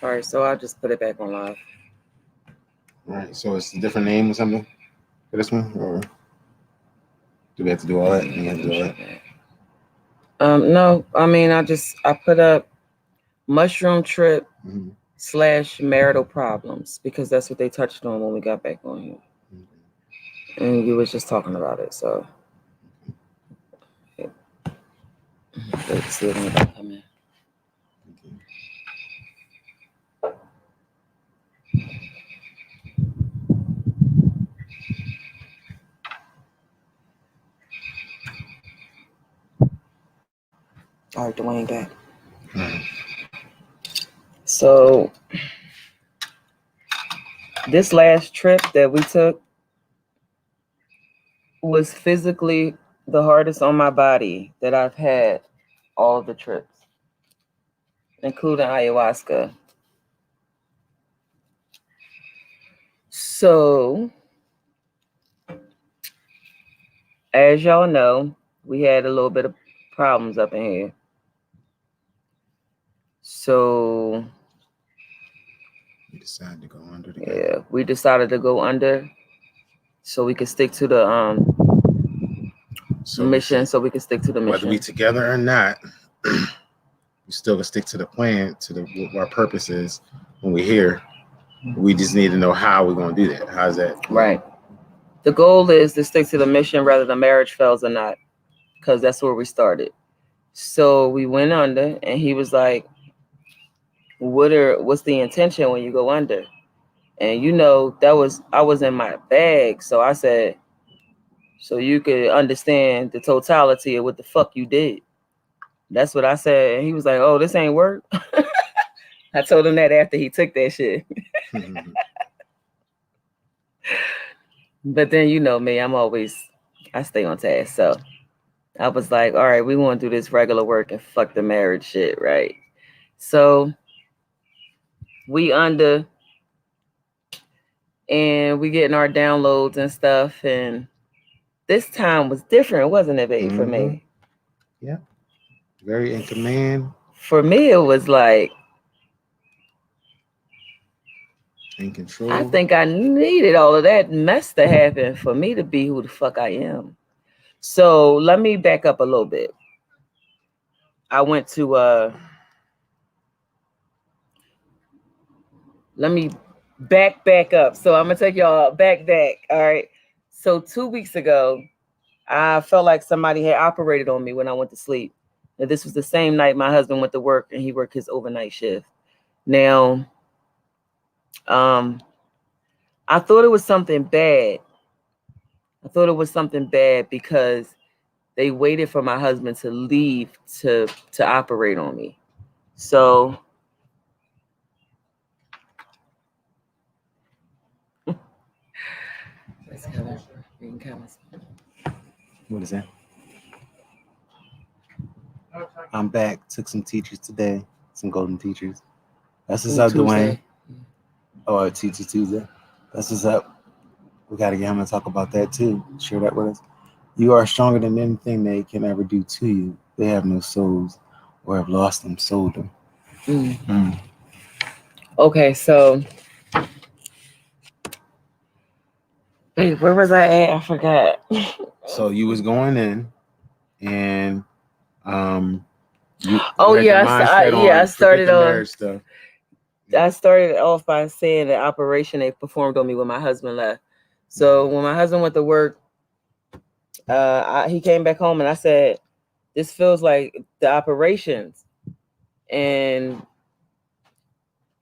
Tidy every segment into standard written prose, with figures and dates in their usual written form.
All right, so I'll just put it back on live. All right, so it's a different name or something for this one, or do we have to do all that? We have to do all that. No, I mean I put up mushroom trip / marital problems because that's what they touched on when we got back on here, and you was just talking about it. So let's see if anybody come in. All right, Dwayne back. So this last trip that we took was physically the hardest on my body that I've had all of the trips, including ayahuasca. So, as y'all know, we had a little bit of problems up in here. So we decided to go under together. Yeah, we decided to go under so we could stick to the mission, so we can stick to the mission. Whether we together or not, we still can stick to the plan, to what our purpose is when we're here. We just need to know how we're going to do that. How's that? Right. The goal is to stick to the mission whether the marriage fails or not, because that's where we started. So we went under, and he was like, what's the intention when you go under? And I was in my bag. So I said, so you could understand the totality of what the fuck you did. That's what I said. And he was like, oh, this ain't work. I told him that after he took that shit. But then, you know me, I stay on task. So I was like, all right, we want to do this regular work and fuck the marriage shit, right? So we under, and we getting our downloads and stuff. And this time was different, wasn't it, babe, for me? Yeah. Very in command. For me, it was like, in control. I think I needed all of that mess to happen for me to be who the fuck I am. So let me back up a little bit. I went to let me back up. So I'm gonna take y'all back. All right. So 2 weeks ago, I felt like somebody had operated on me when I went to sleep. Now, this was the same night my husband went to work, and he worked his overnight shift. Now, I thought it was something bad. Because they waited for my husband to leave to operate on me. So what is that? I'm back. Took some teachers today. Some golden teachers. That's what's up, Dwayne. Oh, Teacher Tuesday. That's what's up. We got to get him to talk about that too. Share that with us. You are stronger than anything they can ever do to you. They have no souls, or have lost them, sold them. Okay, so wait, where was I at? I forgot. So you was going in, and I started on stuff. I started off by saying the operation they performed on me when my husband left. So when my husband went to work, he came back home, and I said, this feels like the operations. And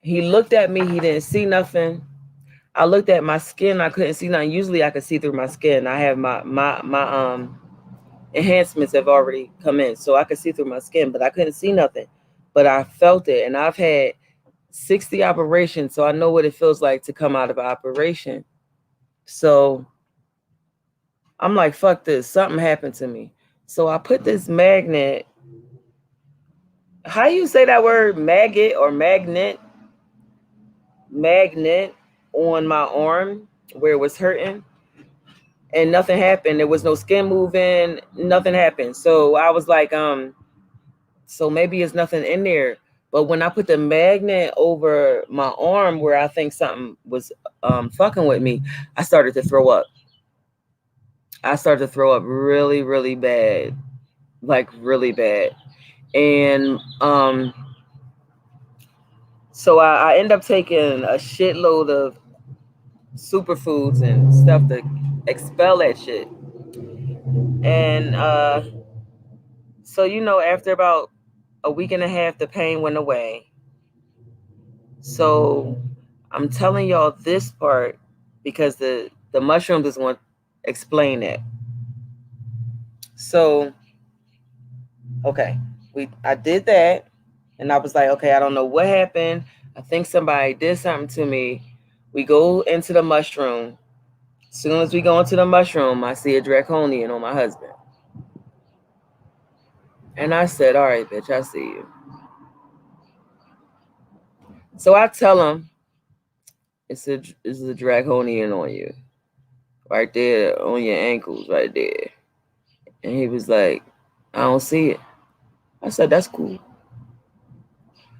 he looked at me. He didn't see nothing. I looked at my skin. I couldn't see nothing. Usually I could see through my skin. I have my enhancements have already come in, so I could see through my skin, but I couldn't see nothing. But I felt it, and I've had 60 operations, so I know what it feels like to come out of an operation. So I'm like, fuck this. Something happened to me. So I put this magnet. How you say that word? Maggot or magnet? Magnet on my arm where it was hurting. And nothing happened. There was no skin moving. Nothing happened. So I was like, so maybe it's nothing in there. But when I put the magnet over my arm where I think something was fucking with me, I started to throw up. I started to throw up really, really bad, like really bad. And so I end up taking a shitload of superfoods and stuff to expel that shit. And so after about a week and a half, the pain went away. So I'm telling y'all this part because the mushrooms is going to explain that. So okay, I did that, and I was like, okay, I don't know what happened. I think somebody did something to me. We go into the mushroom. As soon as we go into the mushroom, I see a draconian on my husband. And I said, all right, bitch, I see you. So I tell him, it's a draconian on you. Right there on your ankles, right there. And he was like, I don't see it. I said, that's cool.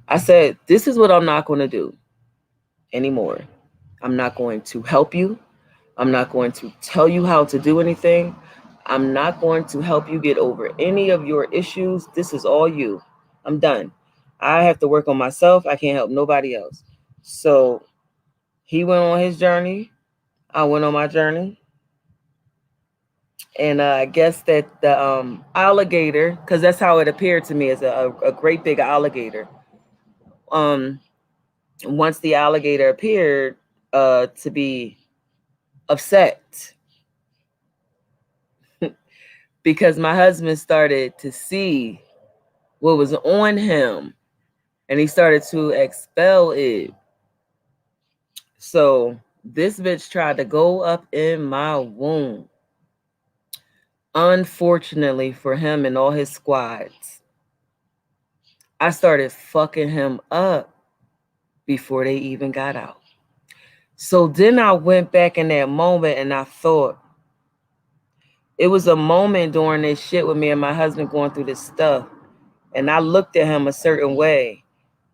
I said, this is what I'm not going to do anymore. I'm not going to help you. I'm not going to tell you how to do anything. I'm not going to help you get over any of your issues. This is all you. I'm done. I have to work on myself. I can't help nobody else. So he went on his journey. I went on my journey. And I guess that the alligator, because that's how it appeared to me, as a great big alligator. Um, Once the alligator appeared, to be upset because my husband started to see what was on him, and he started to expel it. So this bitch tried to go up in my womb. Unfortunately for him and all his squads, I started fucking him up before they even got out. So then I went back in that moment and I thought, it was a moment during this shit with me and my husband going through this stuff. And I looked at him a certain way,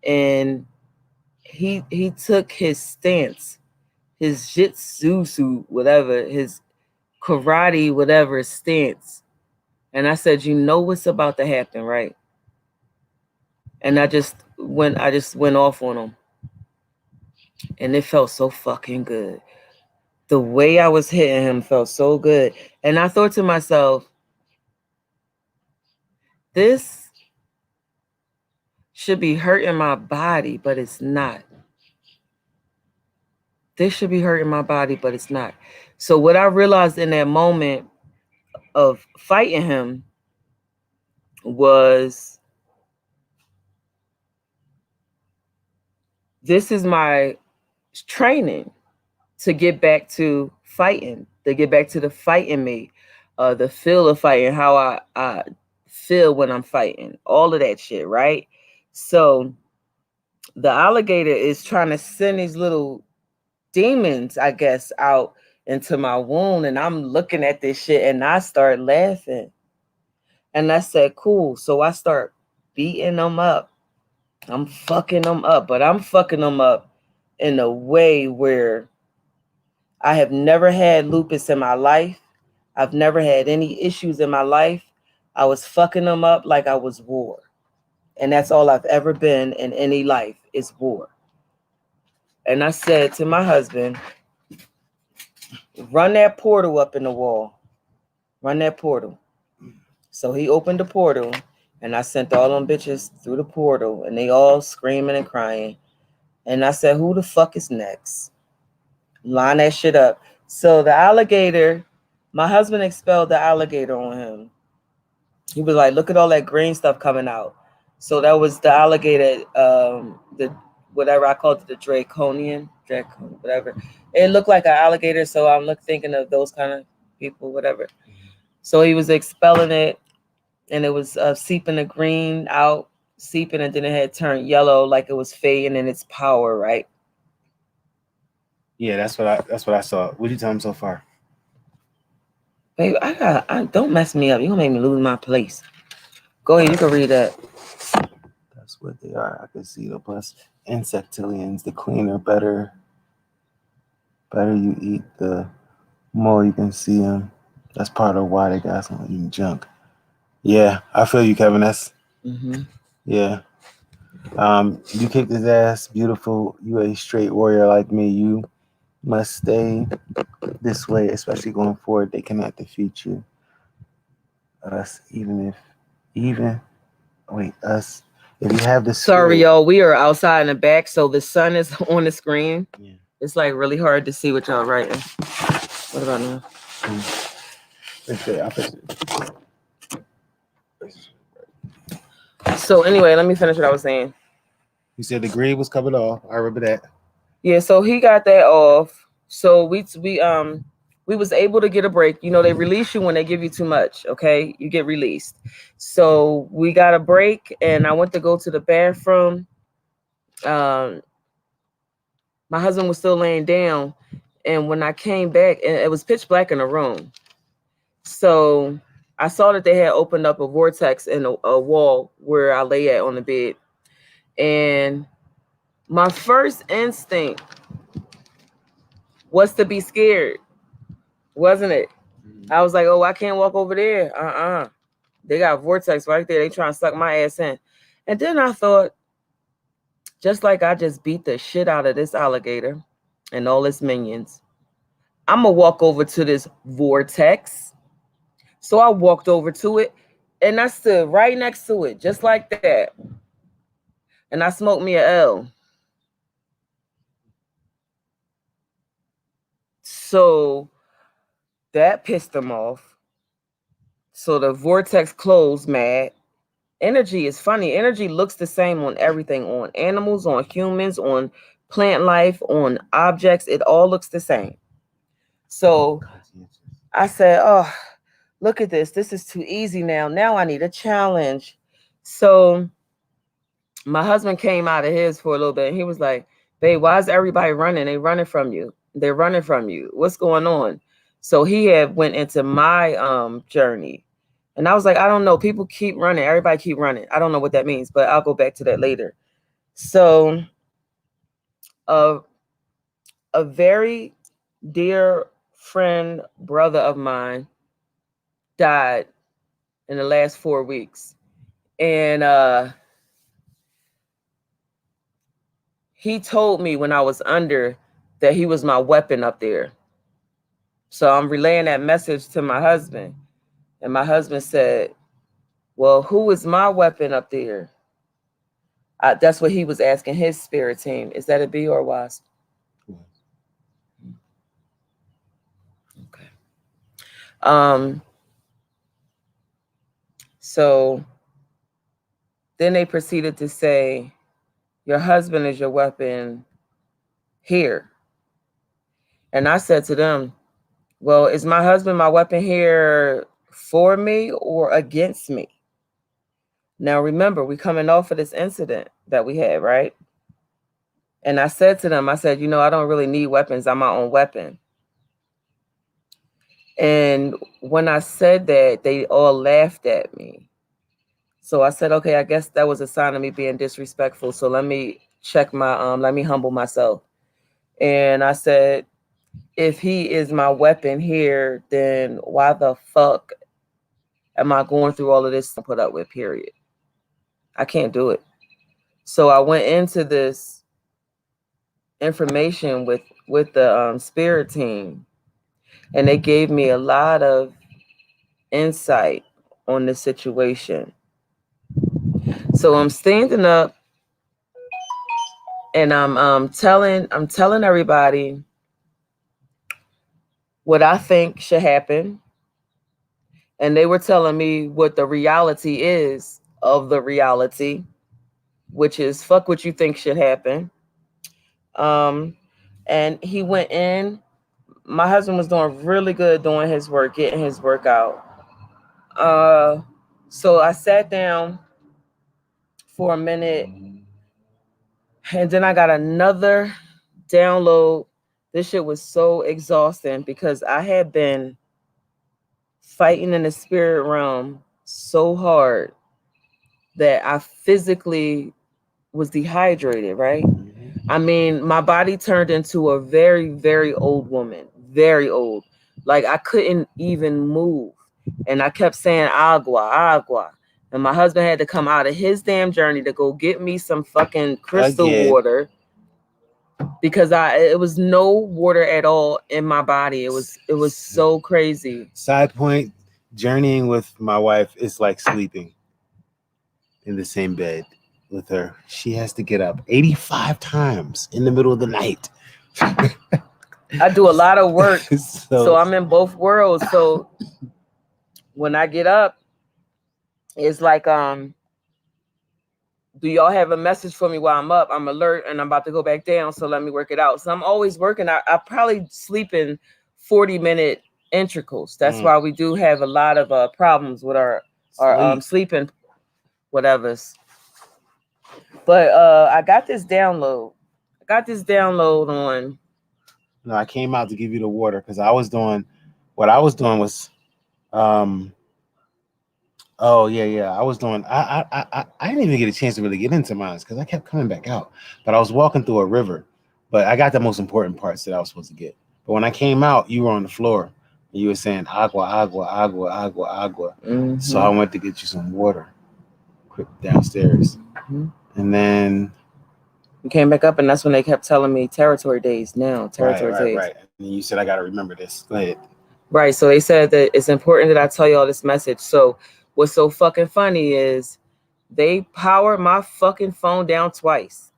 and he took his stance, his jitsu, whatever, his karate, whatever stance. And I said, you know what's about to happen, right? And I just went off on him. And it felt so fucking good. The way I was hitting him felt so good. And I thought to myself, this should be hurting my body, but it's not. This should be hurting my body, but it's not. So what I realized in that moment of fighting him was, this is my training to get back to fighting, to get back to the fighting me, the feel of fighting, how I feel when I'm fighting, all of that shit, right? So the alligator is trying to send these little demons, I guess, out into my wound, and I'm looking at this shit and I start laughing. And I said, cool. So I start beating them up. I'm fucking them up, but I'm fucking them up in a way where I have never had lupus in my life. I've never had any issues in my life. I was fucking them up like I was war. And that's all I've ever been in any life is war. And I said to my husband, run that portal up in the wall. Run that portal. So he opened the portal, and I sent all them bitches through the portal, and they all screaming and crying. And I said, who the fuck is next? Line that shit up. So the alligator, my husband expelled the alligator on him. He was like, look at all that green stuff coming out. So that was the alligator, the whatever I called it, the draconian, whatever. It looked like an alligator, so I'm thinking of those kind of people, whatever. So he was expelling it, and it was seeping the green out, seeping, and then it had turned yellow, like it was fading in its power, right? Yeah, that's what I saw. What you tell him so far? Baby, I don't mess me up. You're gonna make me lose my place. Go ahead, you can read that. what they are. I can see the plus insectilians. The cleaner, better you eat, the more you can see them. That's part of why they got some eating junk. Yeah, I feel you, Kevin. Yeah. You kicked his ass, beautiful. You a straight warrior like me. You must stay this way, especially going forward. They cannot defeat you. Us, even wait, us. If you have the spirit. Sorry, y'all. We are outside in the back, so the sun is on the screen. Yeah. It's like really hard to see what y'all writing. What about now? So anyway, let me finish what I was saying. You said the grade was covered off. I remember that. Yeah, so he got that off. So we was able to get a break. You know, they release you when they give you too much. Okay, you get released. So we got a break, and I went to go to the bathroom. My husband was still laying down, and when I came back, and it was pitch black in the room. So I saw that they had opened up a vortex in a wall where I lay at on the bed, and my first instinct was to be scared, wasn't it? I was like, oh, I can't walk over there. They got vortex right there. They trying to suck my ass in. And then I thought, just like I just beat the shit out of this alligator and all its minions, I'm going to walk over to this vortex. So I walked over to it, and I stood right next to it, just like that. And I smoked me an L. So that pissed them off. So the vortex closed, mad. Energy is funny. Energy looks the same on everything, on animals, on humans, on plant life, on objects. It all looks the same. So I said, oh, look at this. This is too easy now. Now I need a challenge. So my husband came out of his for a little bit, and he was like, babe, why is everybody running? They running from you. They're running from you. What's going on? So he had went into my journey. And I was like, I don't know. People keep running. Everybody keep running. I don't know what that means, but I'll go back to that later. So a very dear friend, brother of mine died in the last 4 weeks. And he told me when I was under that he was my weapon up there. So I'm relaying that message to my husband. And my husband said, well, who is my weapon up there? That's what he was asking his spirit team. Is that a bee or a wasp? Okay. So then they proceeded to say, your husband is your weapon here. And I said to them, well, is my husband my weapon here for me or against me? Now, remember, we're coming off of this incident that we had, right? And I said to them, I said, you know, I don't really need weapons. I'm my own weapon. And when I said that, they all laughed at me. So I said, okay, I guess that was a sign of me being disrespectful. So let me check let me humble myself. And I said, if he is my weapon here, then why the fuck am I going through all of this to put up with, period? I can't do it. So I went into this information with the spirit team, and they gave me a lot of insight on the situation. So I'm standing up, and I'm telling everybody what I think should happen, and they were telling me what the reality is of the reality, which is fuck what you think should happen. And he went in. My husband was doing really good doing his work, getting his work out. So I sat down for a minute, and then I got another download. This shit was so exhausting because I had been fighting in the spirit realm so hard that I physically was dehydrated, right? I mean, my body turned into a very, very old woman, very old. Like I couldn't even move. And I kept saying agua, agua. And my husband had to come out of his damn journey to go get me some fucking crystal water because it was no water at all in my body. It was so crazy. Side point, journeying with my wife is like sleeping in the same bed with her. She has to get up 85 times in the middle of the night. I do a lot of work, so I'm in both worlds. So when I get up, it's like, do y'all have a message for me while I'm up? I'm alert and I'm about to go back down, so let me work it out. So I'm always working. I probably sleep in 40-minute intervals. That's why we do have a lot of problems with our sleeping whatevers. But I got this download. On. No, I came out to give you the water because I was doing what I was doing was oh yeah. I was doing I didn't even get a chance to really get into mine because I kept coming back out. But I was walking through a river. But I got the most important parts that I was supposed to get. But when I came out, you were on the floor and you were saying agua, agua, agua, agua, agua. Mm-hmm. So I went to get you some water quick downstairs. Mm-hmm. And then you came back up, and that's when they kept telling me territory days now. Territory days. Right. And you said I got to remember this. Go ahead. Right. So they said that it's important that I tell you all this message. So what's so fucking funny is they powered my fucking phone down twice.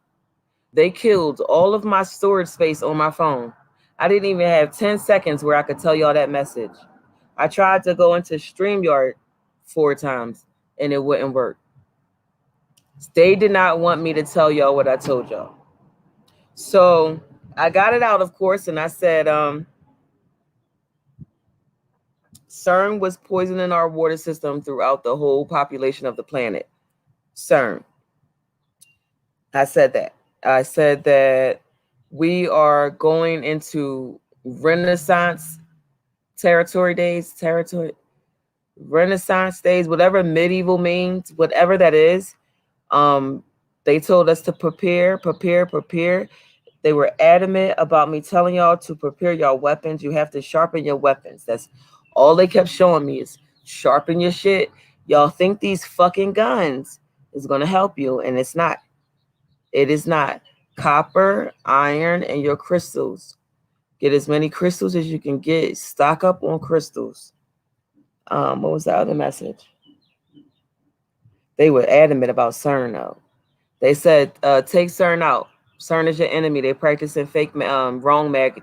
They killed all of my storage space on my phone. I didn't even have 10 seconds where I could tell y'all that message. I tried to go into StreamYard 4 times, and it wouldn't work. They did not want me to tell y'all what I told y'all. So I got it out, of course, and I said, CERN was poisoning our water system throughout the whole population of the planet. CERN. I said that. I said that we are going into Renaissance Renaissance days, whatever medieval means, whatever that is. They told us to prepare. They were adamant about me telling y'all to prepare your weapons. You have to sharpen your weapons. That's all they kept showing me is sharpen your shit. Y'all think these fucking guns is going to help you, and it's not. It is not. Copper, iron, and your crystals. Get as many crystals as you can get. Stock up on crystals. What was the other message? They were adamant about CERN, though. They said, take CERN out. CERN is your enemy. They're practicing fake, wrong magic.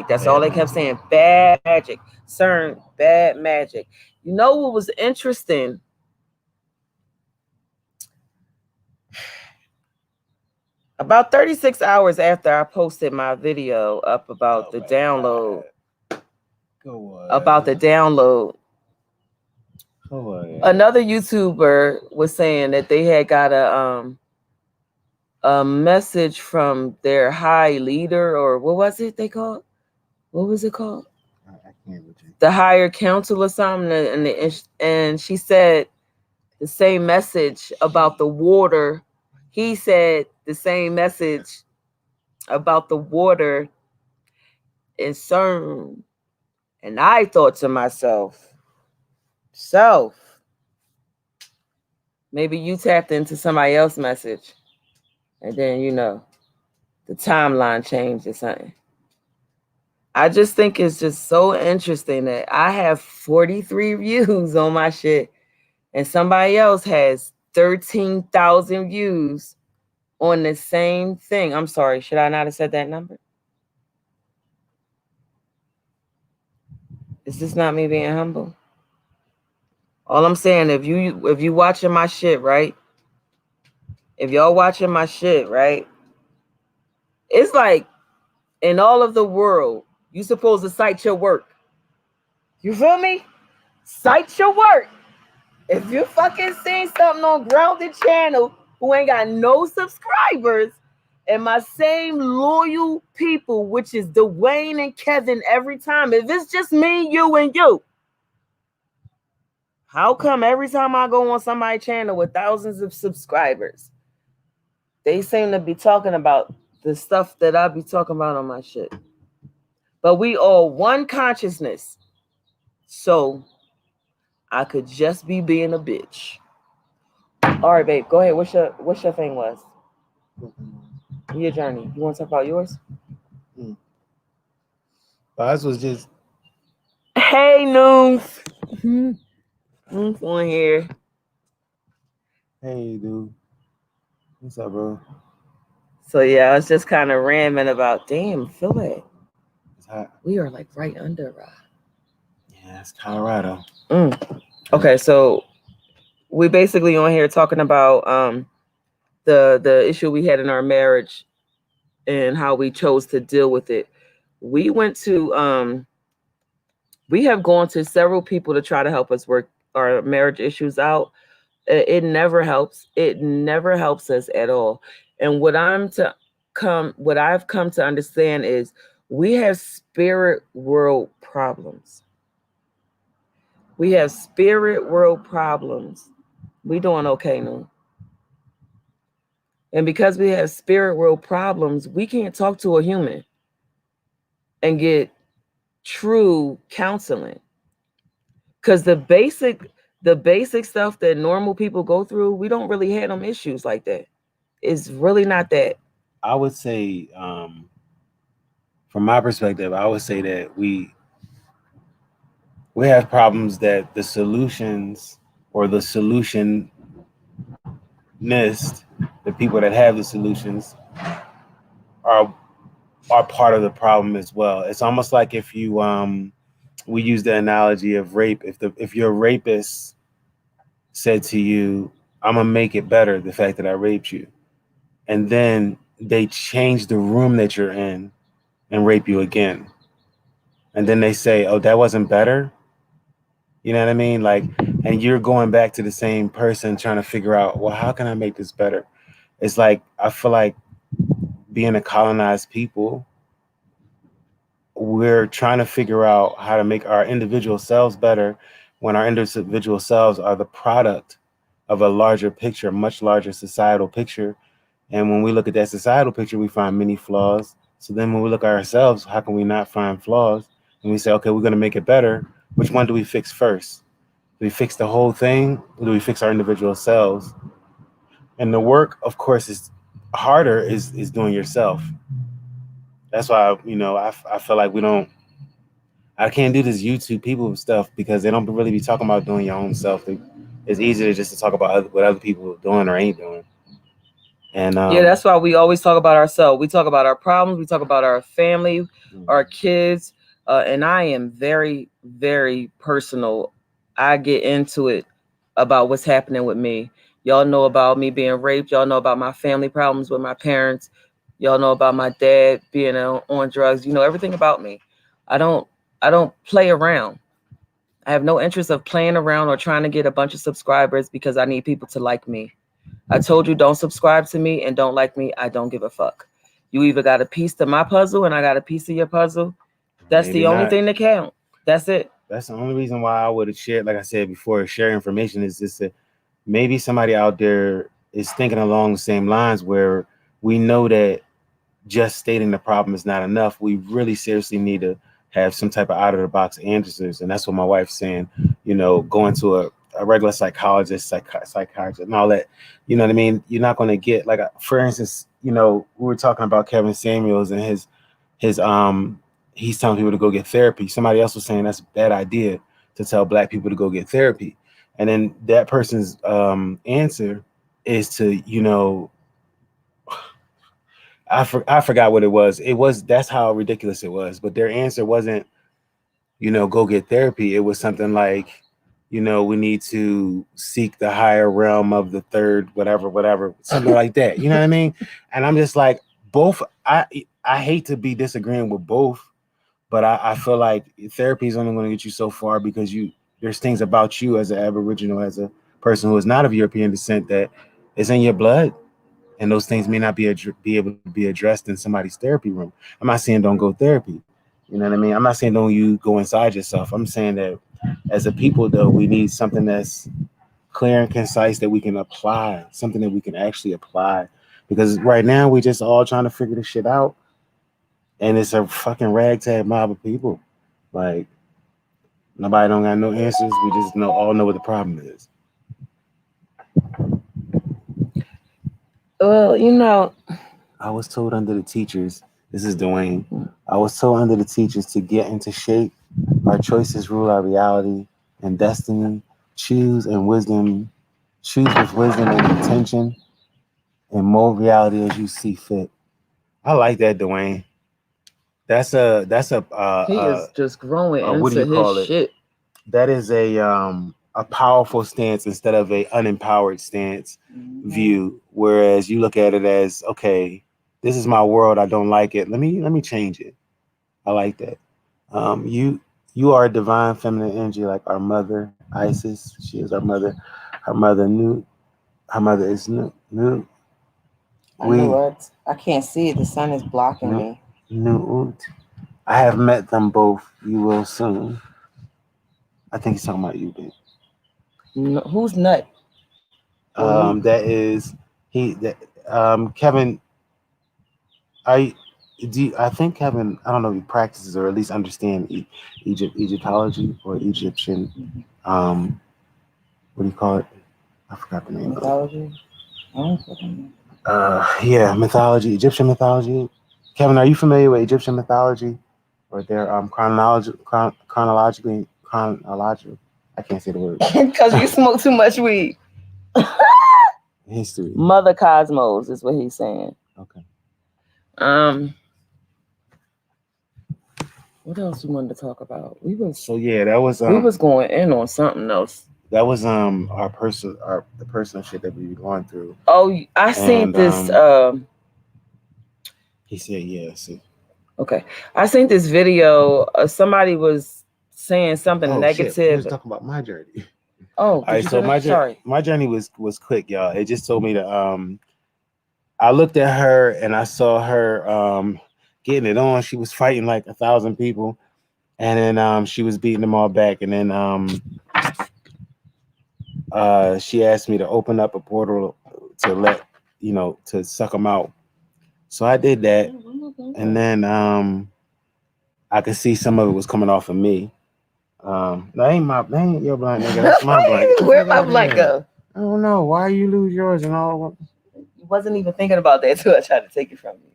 That's all they kept saying. Bad magic. CERN, bad magic. You know what was interesting? About 36 hours after I posted my video up about the download. About the download. Another YouTuber was saying that they had got a message from their high leader, or what was it they called? What was it called? I can't. The higher council or something, and she said the same message about the water. He said the same message about the water in CERN, and I thought to myself, maybe you tapped into somebody else's message. And then, the timeline changed or something. I just think it's just so interesting that I have 43 views on my shit and somebody else has 13,000 views on the same thing. I'm sorry, should I not have said that number? Is this not me being humble? All I'm saying, if you watching my shit, right? If y'all watching my shit, right? It's like in all of the world, you supposed to cite your work. You feel me? Cite your work. If you fucking seen something on Grounded Channel who ain't got no subscribers, and my same loyal people, which is Dwayne and Kevin every time, if it's just me, you, and you, How come every time I go on somebody's channel with thousands of subscribers, they seem to be talking about the stuff that I be talking about on my shit? But we all one consciousness. So I could just be being a bitch. All right, babe, go ahead. What's your thing was? Your journey. You want to talk about yours? Ours was just. Hey, Nooms. Nooms on here. Hey, dude. What's up, bro? So yeah, I was just kind of ramming about. Damn, feel it. It's hot. We are like right under. Yeah, it's Colorado. Okay, so we basically on here talking about the issue we had in our marriage and how we chose to deal with it. We went to we have gone to several people to try to help us work our marriage issues out. It never helps. It never helps us at all. And what I've come to understand is we have spirit world problems. We have spirit world problems. We doing okay now. And because we have spirit world problems, we can't talk to a human and get true counseling. Because the basic stuff that normal people go through, we don't really have them issues like that. It's really not that. I would say, from my perspective, I would say that we have problems that the solutions or the solutionists, the people that have the solutions, are part of the problem as well. It's almost like if you we use the analogy of rape. If your rapist said to you, "I'm gonna make it better," the fact that I raped you, and then they change the room that you're in and rape you again, and then they say, "Oh, that wasn't better." You know what I mean? Like, and you're going back to the same person trying to figure out, well, how can I make this better? It's like, I feel like being a colonized people, we're trying to figure out how to make our individual selves better when our individual selves are the product of a larger picture, much larger societal picture. And when we look at that societal picture, we find many flaws. So then when we look at ourselves, how can we not find flaws? And we say, okay, we're going to make it better. Which one do we fix first? Do we fix the whole thing? Or do we fix our individual selves? And the work, of course, is harder is doing yourself. That's why, I feel like I can't do this YouTube people stuff because they don't really be talking about doing your own self. It's easier just to talk about what other people are doing or ain't doing. And yeah, that's why we always talk about ourselves. We talk about our problems. We talk about our family, our kids. And I am very, very personal. I get into it about what's happening with me. Y'all know about me being raped. Y'all know about my family problems with my parents. Y'all know about my dad being on drugs. You know everything about me. I don't play around. I have no interest of playing around or trying to get a bunch of subscribers because I need people to like me. I told you don't subscribe to me and don't like me. I don't give a fuck. You either got a piece to my puzzle and I got a piece of your puzzle. That's maybe the only thing that count. That's it. That's the only reason why I would have shared, like I said before, share information is just that maybe somebody out there is thinking along the same lines where we know that just stating the problem is not enough. We really seriously need to have some type of out of the box answers. And that's what my wife's saying, going to a regular psychologist, psychiatrist and all that, you know what I mean? You're not going to get like, for instance, we were talking about Kevin Samuels and his he's telling people to go get therapy. Somebody else was saying that's a bad idea to tell Black people to go get therapy. And then that person's answer is to, I forgot what it was. That's how ridiculous it was. But their answer wasn't, go get therapy. It was something like, we need to seek the higher realm of the third, whatever, something like that. You know what I mean? And I'm just like, both. I hate to be disagreeing with both, but I feel like therapy is only going to get you so far because there's things about you as an Aboriginal, as a person who is not of European descent, that is in your blood. And those things may not be able to be addressed in somebody's therapy room. I'm not saying don't go therapy. You know what I mean? I'm not saying don't you go inside yourself. I'm saying that As a people, though, we need something that's clear and concise that we can apply, something that we can actually apply. Because right now we just all trying to figure this shit out, and it's a fucking ragtag mob of people. Like nobody don't got no answers. We just all know what the problem is. Well, I was told under the teachers, this is Dwayne. I was told under the teachers to get into shape. Our choices rule our reality and destiny. Choose and wisdom. Choose with wisdom and intention, and mold reality as you see fit. I like that, Dwayne. That's he is just growing what do into you his call it? shit. That is a powerful stance instead of a unempowered stance view. Whereas you look at it as, okay, this is my world. I don't like it. Let me change it. I like that. You are a divine feminine energy, like our mother Isis. She is our mother. Her mother knew. Her mother is new. I know what. I can't see it. The sun is blocking me. New. I have met them both. You will soon. I think he's talking about you, babe. No, who's nut? That is he. That Kevin. I do. I think Kevin. I don't know if he practices or at least understand Egyptology or Egyptian. What do you call it? I forgot the name. Mythology. Yeah, mythology, Egyptian mythology. Kevin, are you familiar with Egyptian mythology or their chronologically? I can't say the word because you smoke too much weed. History. Mother Cosmos is what he's saying. Okay. What else we wanted to talk about? That was we was going in on something else. That was the personal shit that we were going through. Oh, I seen this. He said, "Yeah, see." Okay, I seen this video. Somebody was saying something negative. Shit. We was talking about my journey. Oh, all right. So my journey was quick, y'all. It just told me to I looked at her and I saw her getting it on. She was fighting like 1,000 people, and then she was beating them all back, and then she asked me to open up a portal to let to suck them out. So I did that, and then I could see some of it was coming off of me. That ain't your blunt, nigga. That's my blunt. Where my blunt go? I don't know. Why you lose yours and all? You wasn't even thinking about that until I tried to take it from you.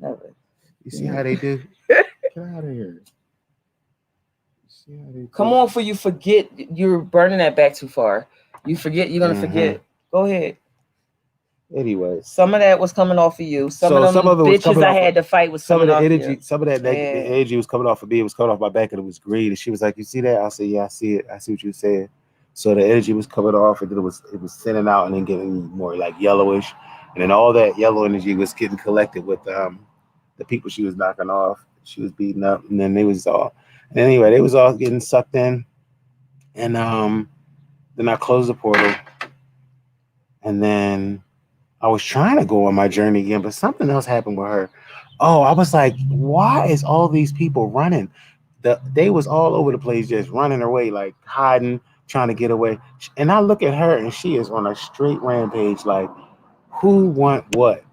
Never. You see how they do? Get out of here. Come on, for you forget you're burning that back too far. You forget you're gonna forget. Go ahead. Anyway, some of that was coming off of you. Some of it bitches I had to fight was some coming of the off energy. you. Some of that energy was coming off of me. It was coming off my back, and it was green. And she was like, "You see that?" I said, "Yeah, I see it. I see what you're saying." So the energy was coming off, and then it was thinning out, and then getting more like yellowish, and then all that yellow energy was getting collected with the people she was knocking off. She was beating up, and then they was all. And anyway, they was all getting sucked in, and then I closed the portal, and then I was trying to go on my journey again, but something else happened with her. Oh, I was like, why is all these people running? They was all over the place, just running away, like hiding, trying to get away. And I look at her, and she is on a straight rampage, like, who want what?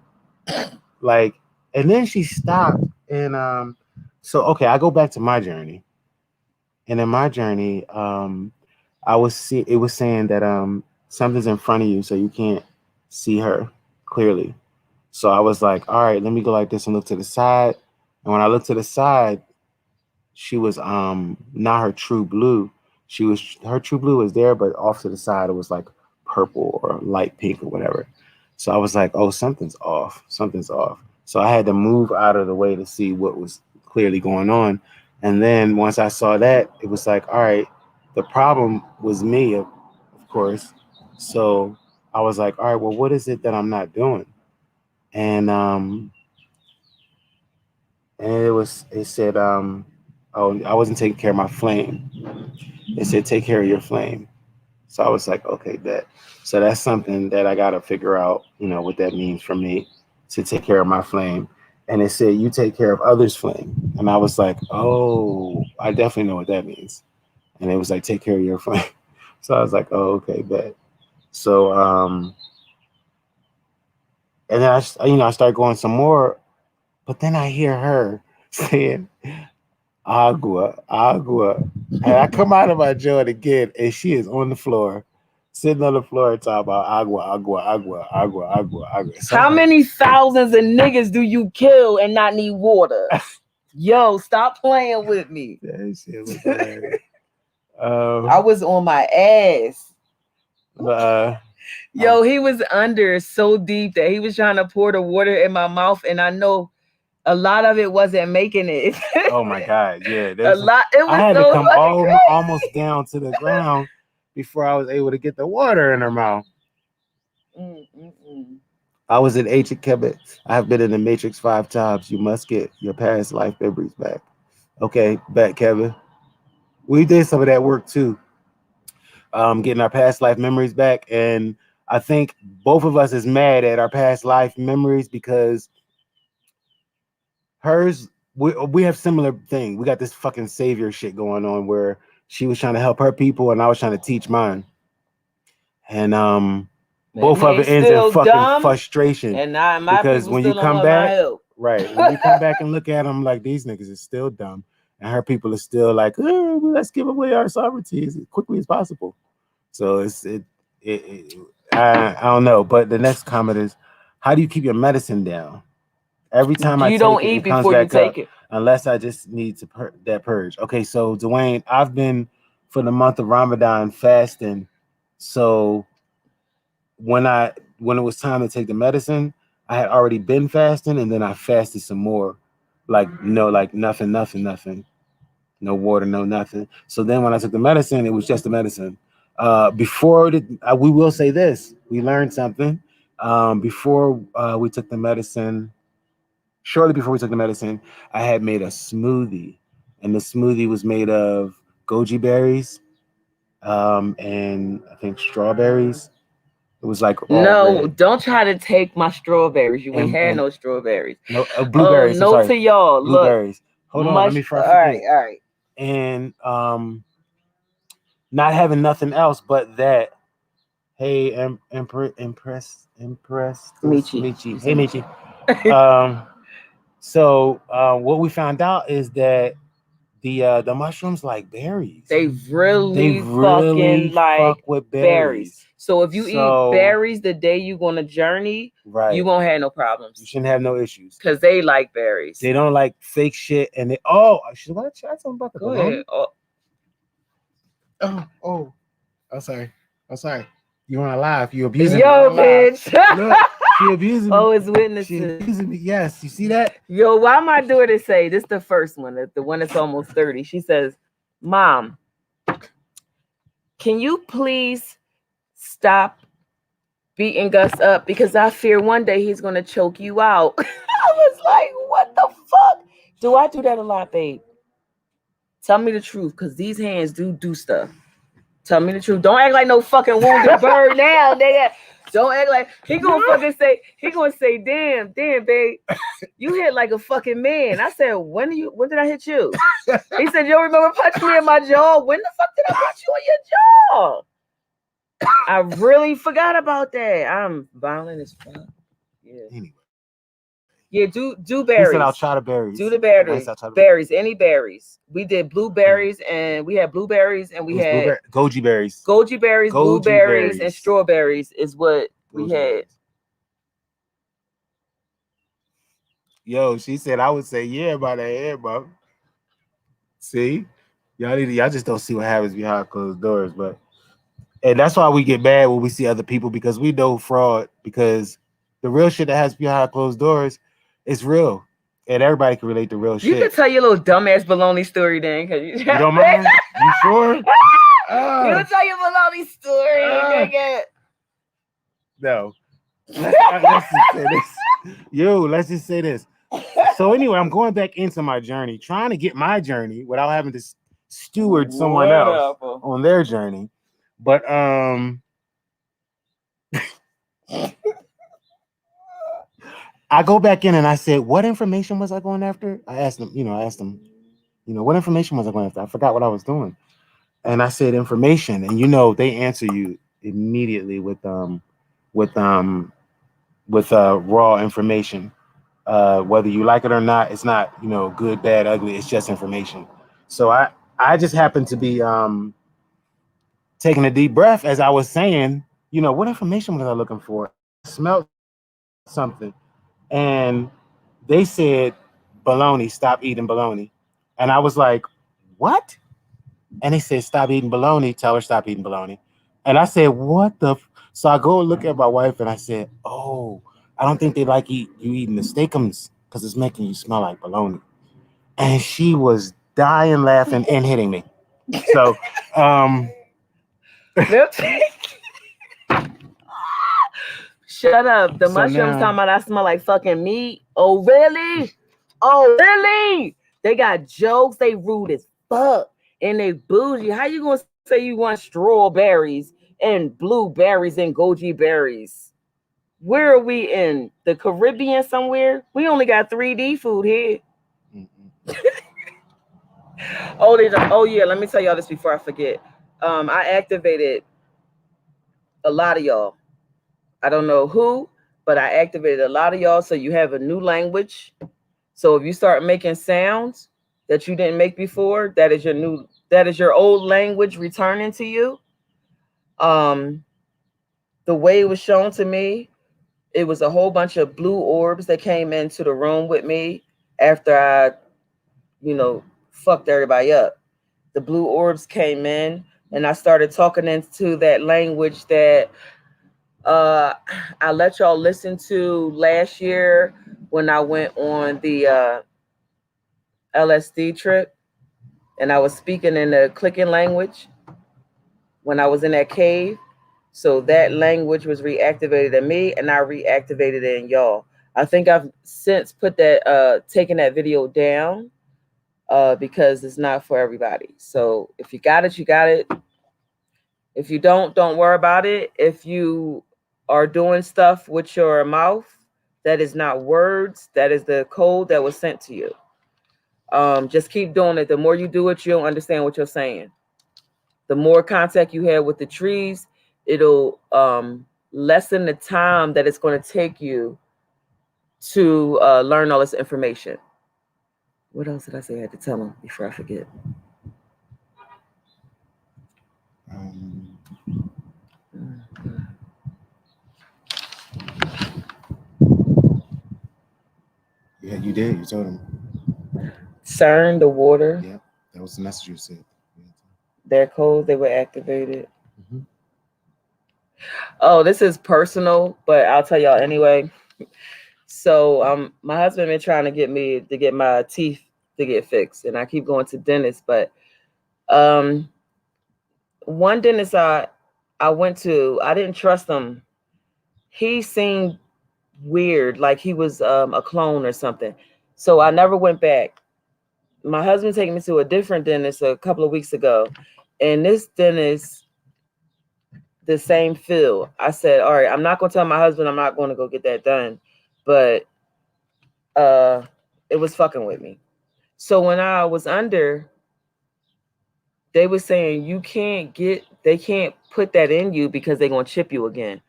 Like, and then she stopped, and so okay, I go back to my journey, and in my journey, it was saying that something's in front of you, so you can't see her clearly. So I was like, all right, let me go like this and look to the side. And when I looked to the side, she was not her true blue. Her true blue was there, but off to the side it was like purple or light pink or whatever. So I was like, oh, something's off. Something's off. So I had to move out of the way to see what was clearly going on. And then once I saw that, it was like, all right, the problem was me, of course. So I was like, all right, well, what is it that I'm not doing? And it said, oh, I wasn't taking care of my flame. It said, take care of your flame. So I was like, okay, so that's something that I got to figure out, what that means for me to take care of my flame. And it said, you take care of others' flame. And I was like, oh, I definitely know what that means. and it was like, take care of your friend. So I was like, oh, okay, bet. So and then I started going some more, but then I hear her saying agua, agua, and I come out of my joint again, and she is on the floor, sitting on the floor talking about agua, agua, agua, agua, agua, agua. How many thousands of niggas do you kill and not need water? Yo, stop playing with me. That shit was hilarious. I was on my ass. Yo, he was under so deep that he was trying to pour the water in my mouth, and I know a lot of it wasn't making it. Oh my God, yeah. A lot. It was I had so to come crazy. almost down to the ground before I was able to get the water in her mouth. I was in H at Quebec. I have been in the Matrix 5 times. You must get your past life memories back. Okay, back, Kevin. We did some of that work too. Getting our past life memories back, and I think both of us is mad at our past life memories because hers, we have similar thing. We got this fucking savior shit going on where she was trying to help her people and I was trying to teach mine, and both of it ends in fucking frustration. And now my because when you come back, right, when you come back and look at them, like, these niggas is still dumb, and her people are still like, oh, let's give away our sovereignty as quickly as possible. So I don't know. But the next comment is, how do you keep your medicine down? Every time you don't eat before you take it, unless I just need to that purge. Okay, so Dwayne, I've been for the month of Ramadan fasting. So when it was time to take the medicine, I had already been fasting, and then I fasted some more, like nothing, no water, no nothing. So then when I took the medicine, it was just the medicine. We will say this: we learned something before we took the medicine. Shortly before we took the medicine, I had made a smoothie, and the smoothie was made of goji berries, and I think strawberries. It was like no, red. Don't try to take my strawberries. You ain't had no strawberries. No blueberries. No to y'all. Blueberries. Look, hold on, let me all right. And not having nothing else but that. Hey, Michi. Hey, Michi. So what we found out is that the mushrooms like berries. They really fucking like with berries. So if you eat berries the day you go on a journey, right, you won't have no problems. You shouldn't have no issues because they like berries. They don't like fake shit, and they I should want to chat something about the bologna. Oh, I'm sorry. You want to laugh? You abusing me. Yo, bitch. Look, she abusing me. Oh, it's witnesses. She abusing me. Yes, you see that? Yo, why my daughter say this? The first one, the one that's almost 30. She says, "Mom, can you please stop beating Gus up because I fear one day he's gonna choke you out." I was like, "What the fuck? Do I do that a lot, babe? Tell me the truth, because these hands do stuff. Tell me the truth. Don't act like no fucking wounded bird now, nigga. Don't act like he gonna say, damn, babe, you hit like a fucking man." I said, when did I hit you? He said, you don't remember punching me in my jaw? When the fuck did I punch you in your jaw? I really forgot about that. I'm violent as fuck. Yeah. Anyway. Yeah, do berries. He said, I'll try the berries. Do the berries. Berries, any berries. We did blueberries, and we had blueberries, and we had goji berries. Goji berries, blueberries, and strawberries is what we had. Yo, she said I would say yeah by the head, bro. See? Y'all just don't see what happens behind closed doors, but and that's why we get mad when we see other people, because we know fraud, because the real shit that has behind closed doors is real. And everybody can relate to real shit. You can tell your little dumbass baloney story then. You don't mind? You sure? You can tell your baloney story, nigga. No. Let's just say this. Let's just say this. So anyway, I'm going back into my journey, trying to get my journey without having to steward someone else on their journey. But I go back in and I said, what information was I going after? I asked them, what information was I going after? I forgot what I was doing. And I said information, and you know they answer you immediately with raw information. Whether you like it or not, it's not, you know, good, bad, ugly. It's just information. So I just happened to be taking a deep breath as I was saying, you know, what information was I looking for? And I smelled something, and they said bologna, stop eating bologna, and I was like, what? And they said, stop eating bologna. Tell her stop eating bologna. And I said, what the? So I go look at my wife and I said, oh, I don't think they like you eating the steakums because it's making you smell like bologna. And she was dying laughing and hitting me. So, shut up. The so mushrooms now, talking about I smell like fucking meat. Oh, really? Oh, really? They got jokes. They rude as fuck. And they bougie. How you gonna say you want strawberries and blueberries and goji berries? Where are we in? The Caribbean somewhere? We only got 3D food here. Oh yeah, let me tell y'all this before I forget. I activated a lot of y'all. I don't know who, but I activated a lot of y'all so you have a new language. So if you start making sounds that you didn't make before, that is your old language returning to you. Um the way it was shown to me, it was a whole bunch of blue orbs that came into the room with me after I, you know, fucked everybody up. The blue orbs came in and I started talking into that language that uh I let y'all listen to last year when I went on the LSD trip, and I was speaking in the clicking language when I was in that cave. So that language was reactivated in me and I reactivated it in y'all. I think I've since put that taken that video down because it's not for everybody. So if you got it, you got it. If you don't worry about it. If you are doing stuff with your mouth that is not words, that is the code that was sent to you. Just keep doing it. The more you do it, you'll understand what you're saying. The more contact you have with the trees, it'll lessen the time that it's going to take you to learn all this information. What else did I say I had to tell them before I forget? Yeah, you did. You told him. CERN, the water. Yeah, that was the message you said. Their codes, they were activated. Mm-hmm. Oh, this is personal, but I'll tell y'all anyway. So my husband been trying to get me to get my teeth to get fixed, and I keep going to dentists, but one dentist I went to, I didn't trust him. He seemed weird, like he was a clone or something. So I never went back. My husband taking me to a different dentist a couple of weeks ago, and this dentist, the same field. I said, all right, I'm not gonna tell my husband I'm not going to go get that done, but it was fucking with me. So when I was under, they were saying they can't put that in you because they're gonna chip you again.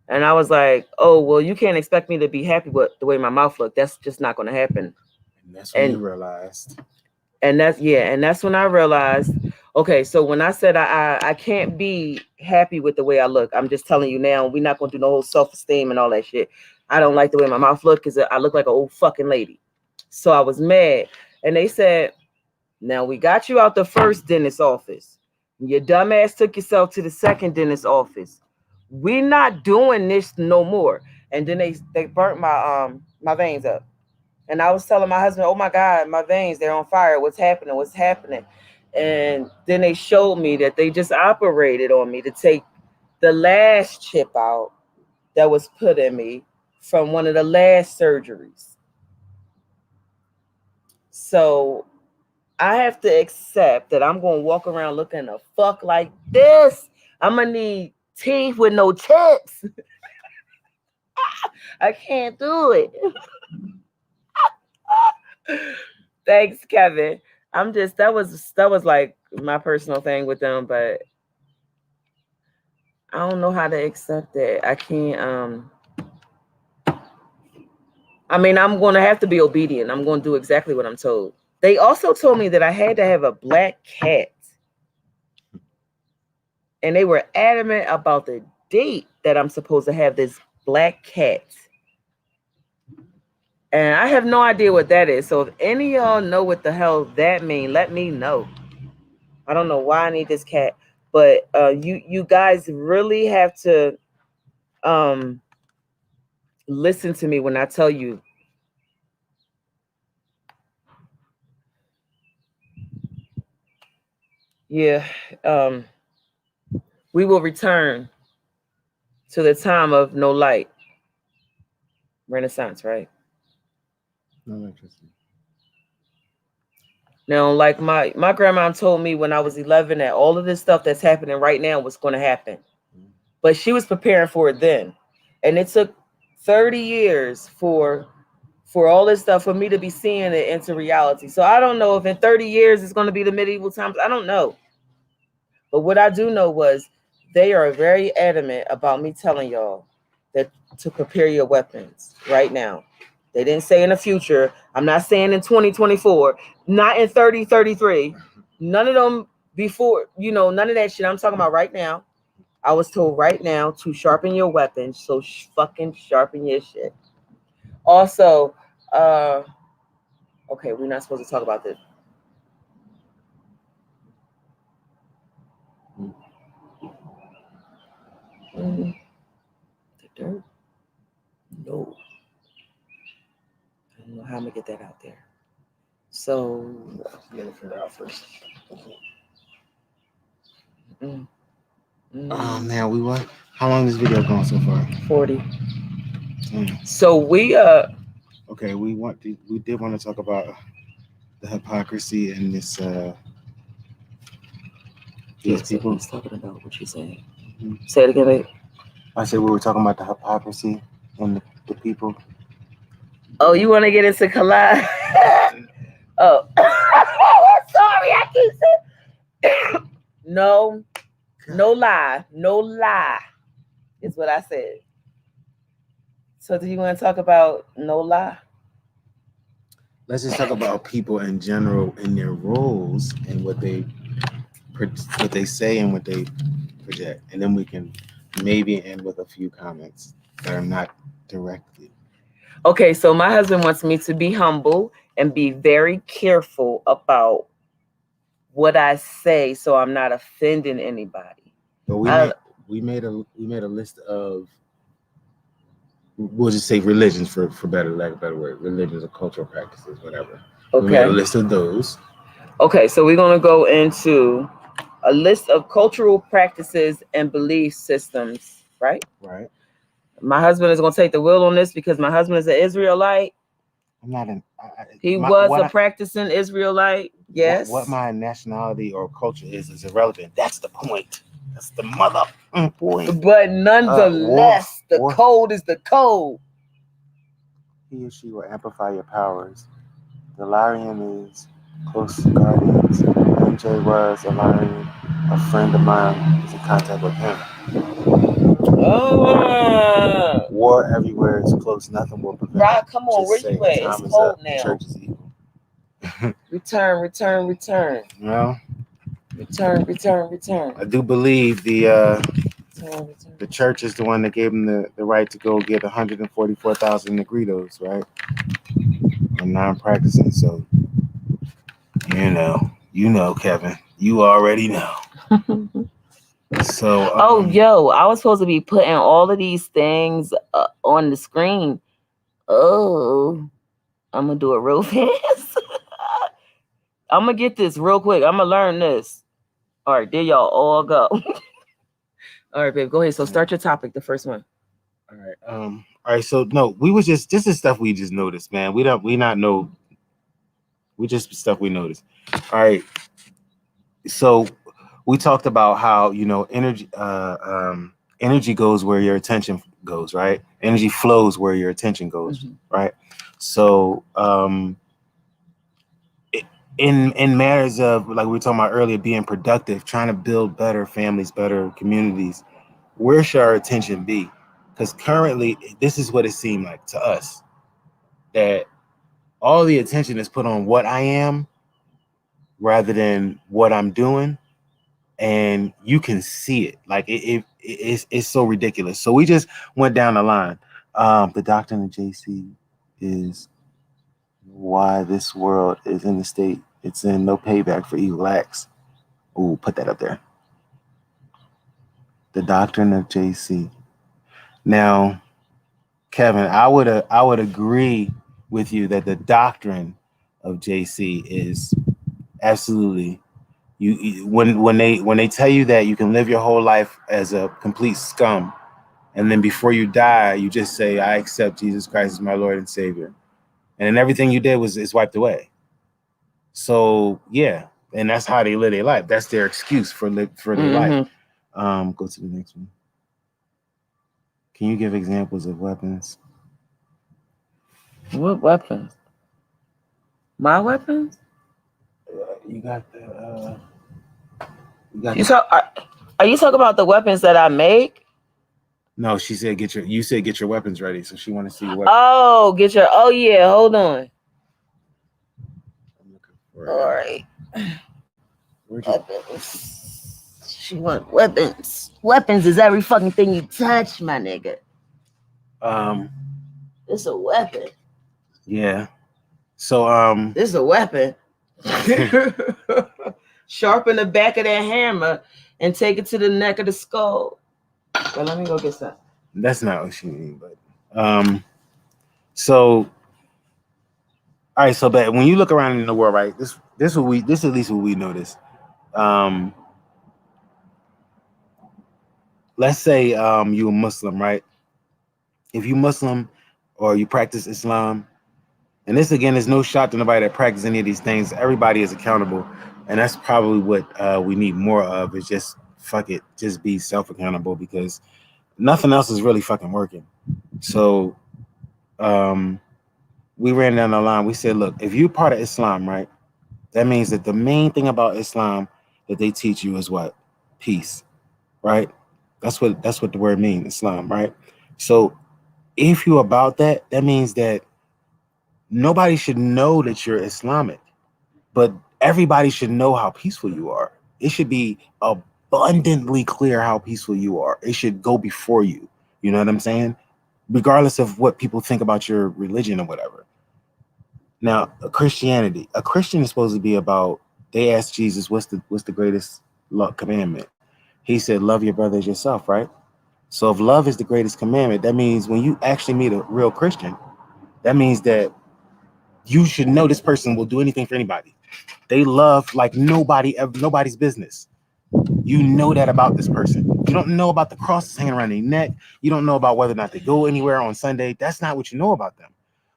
And I was like, oh well, you can't expect me to be happy with the way my mouth looked. That's just not gonna happen. And that's when you realized. And that's when I realized, okay, so when I said I can't be happy with the way I look, I'm just telling you now, we're not gonna do no whole self-esteem and all that shit. I don't like the way my mouth look because I look like an old fucking lady. So I was mad. And they said, now we got you out the first dentist office. Your dumbass took yourself to the second dentist office. We're not doing this no more. And then they burnt my veins up. And I was telling my husband, oh my God, my veins, they're on fire. What's happening? What's happening? And then they showed me that they just operated on me to take the last chip out that was put in me from one of the last surgeries. So I have to accept that I'm going to walk around looking the fuck like this. I'm going to need teeth with no chips. I can't do it. Thanks, Kevin. I'm just that was like my personal thing with them, but I don't know how to accept it. I can't. I mean, I'm going to have to be obedient. I'm going to do exactly what I'm told. They also told me that I had to have a black cat, and they were adamant about the date that I'm supposed to have this black cat. And I have no idea what that is. So if any of y'all know what the hell that means, let me know. I don't know why I need this cat, but you guys really have to listen to me when I tell you. Yeah, we will return to the time of no light, Renaissance, right? No, interesting. Now, like my grandma told me when I was 11 that all of this stuff that's happening right now was going to happen, but she was preparing for it then, and it took 30 years for all this stuff for me to be seeing it into reality. So I don't know if in 30 years it's going to be the medieval times. I don't know, but what I do know was they are very adamant about me telling y'all that to prepare your weapons right now. They didn't say in the future. I'm not saying in 2024, not in 3033. None of them before, none of that shit. I'm talking about right now. I was told right now to sharpen your weapons. So fucking sharpen your shit. Also, okay, we're not supposed to talk about this. The dirt? No. I don't know how I'm gonna get that out there. So Get it figured out first. Oh man, we what? How long is this video going so far? 40. So we okay, we did want to talk about the hypocrisy in this these people. He's talking about what you saying. Mm-hmm. Say it again, babe. I said we were talking about the hypocrisy in the people. Oh, you want to get into collide? Oh, sorry, I keep saying no lie is what I said. So do you want to talk about no lie? Let's just talk about people in general in their roles and what they say and what they project, and then we can maybe end with a few comments that are not directly. Okay, so my husband wants me to be humble and be very careful about what I say, so I'm not offending anybody. But we made a list of, we'll just say religions for better lack of a better word, religions or cultural practices, whatever. Okay. We made a list of those. Okay, so we're gonna go into a list of cultural practices and belief systems, right? Right. My husband is gonna take the wheel on this because my husband is an Israelite. I'm not an. He was a practicing Israelite. Yes. What my nationality or culture is irrelevant. That's the point. That's the mother point. But nonetheless, the code is the code. He or she will amplify your powers. The Larian is close guardians. MJ was a Larian. A friend of mine is in contact with him. War everywhere is close. Nothing will prevent. Rob, come on, where you at? It's cold now. Church is evil. Return. No. Return. I do believe the church is the one that gave him the right to go get 144,000 Negritos, right? I'm non-practicing, so you know, Kevin, you already know. So I was supposed to be putting all of these things on the screen. Oh, I'm gonna do it real fast. I'm gonna get this real quick. I'm gonna learn this. All right, there y'all all go. All right, babe, go ahead. So start your topic, the first one. All right. All right. So no, we was just this is stuff we just noticed, man. We just stuff we noticed. All right. So we talked about how energy goes where your attention goes, right? Energy flows where your attention goes, right? So in matters of, like we were talking about earlier, being productive, trying to build better families, better communities, where should our attention be? Because currently, this is what it seemed like to us, that all the attention is put on what I am rather than what I'm doing, and you can see it. Like it's so ridiculous. So we just went down the line. The doctrine of JC is why this world is in the state it's in. No payback for evil acts. Ooh, put that up there. The doctrine of JC. Now, Kevin, I would agree with you that the doctrine of JC is absolutely, when they tell you that you can live your whole life as a complete scum, and then before you die you just say, I accept Jesus Christ as my Lord and Savior, and then everything you did is wiped away. So yeah, and that's how they live their life. That's their excuse for their life. Go to the next one. Can you give examples of weapons? What weapons? My weapons? You got the. Are you talking about the weapons that I make? No, she said you said get your weapons ready, so she want to see your weapons. Oh, oh yeah, hold on. I'm looking for it. All right. Weapons. She want weapons. Weapons is every fucking thing you touch, my nigga. It's a weapon. Yeah. So it's a weapon. Sharpen the back of that hammer and take it to the neck of the skull. Well, let me go get some. That's not what she mean, but so all right, so but when you look around in the world, right, this is at least what we notice. Let's say you're a Muslim, right? If you Muslim or you practice Islam, and this again is no shot to nobody that practices any of these things. Everybody is accountable, and that's probably what we need more of. Is just fuck it, just be self-accountable, because nothing else is really fucking working. So we ran down the line. We said, look, if you're part of Islam, right, that means that the main thing about Islam that they teach you is what? Peace, right? That's what the word means, Islam, right? So if you're about that, that means that nobody should know that you're Islamic, but everybody should know how peaceful you are. It should be abundantly clear how peaceful you are. It should go before you. You know what I'm saying? Regardless of what people think about your religion or whatever. Now, Christianity, a Christian is supposed to be about, they asked Jesus, what's the greatest commandment? He said, love your brother as yourself, right? So if love is the greatest commandment, that means when you actually meet a real Christian, that means that you should know this person will do anything for anybody. They love like nobody's business. You know that about this person. You don't know about the crosses hanging around their neck. You don't know about whether or not they go anywhere on Sunday. That's not what you know about them.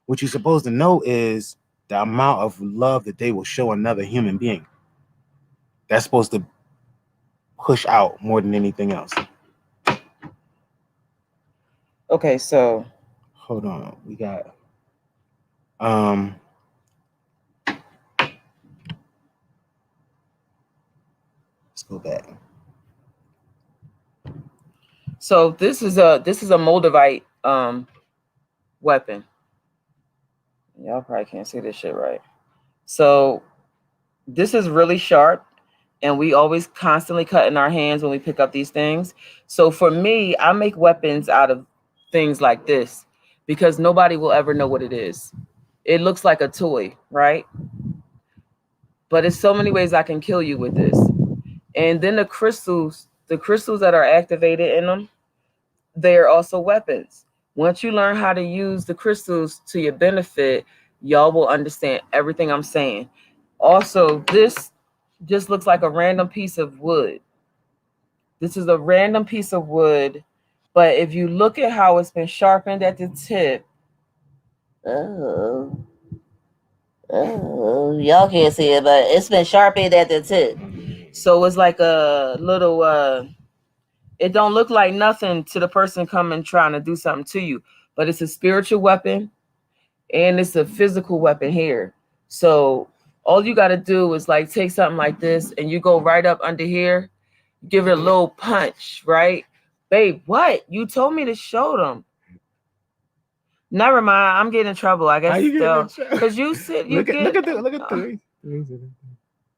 What you're supposed to know is the amount of love that they will show another human being. That's supposed to push out more than anything else. Okay, so hold on. We got let's go back. So this is a Moldavite weapon. Y'all probably can't see this shit right. So this is really sharp, and we always constantly cut in our hands when we pick up these things. So for me, I make weapons out of things like this because nobody will ever know what it is. It looks like a toy, right? But it's so many ways I can kill you with this. And then the crystals that are activated in them, they are also weapons. Once you learn how to use the crystals to your benefit, y'all will understand everything I'm saying. Also, this just looks like a random piece of wood. This is a random piece of wood, but if you look at how it's been sharpened at the tip, y'all can't see it, but it's been sharpened at the tip. So it's like a little, it don't look like nothing to the person coming trying to do something to you, but it's a spiritual weapon and it's a physical weapon here. So All you got to do is like take something like this and you go right up under here, give it a little punch, right? Babe, what? You told me to show them. Never mind. I'm getting in trouble. I guess still because you sit. You look at the.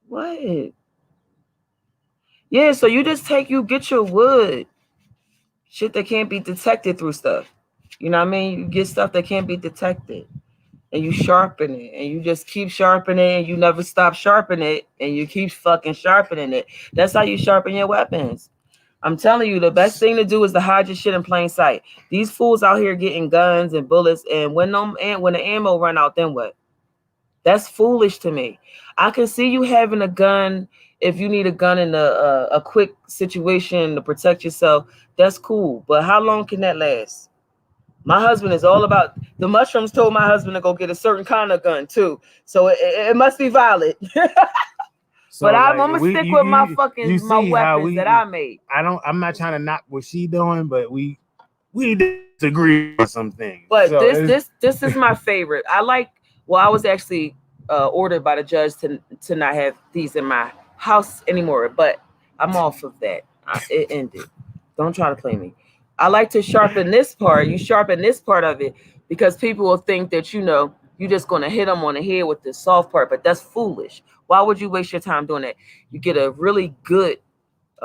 What? Yeah. So you just you get your wood, shit that can't be detected through stuff. You know what I mean? You get stuff that can't be detected, and you sharpen it, and you just keep sharpening, and you never stop sharpening it, and you keep fucking sharpening it. That's how you sharpen your weapons. I'm telling you, the best thing to do is to hide your shit in plain sight. These fools out here getting guns and bullets, and when the ammo run out, then what? That's foolish to me. I can see you having a gun if you need a gun in a quick situation to protect yourself. That's cool, but how long can that last? My husband is all about the mushrooms. Told my husband to go get a certain kind of gun too, so it must be valid. So but I'm gonna stick with my weapons that I made. I'm not trying to knock what she doing, but we disagree on some things. But so this is my favorite. I was actually ordered by the judge to not have these in my house anymore, but I'm off of that. It ended. Don't try to play me. I like to sharpen this part. You sharpen this part of it because people will think that you're just gonna hit them on the head with the soft part, but that's foolish. Why would you waste your time doing that? You get a really good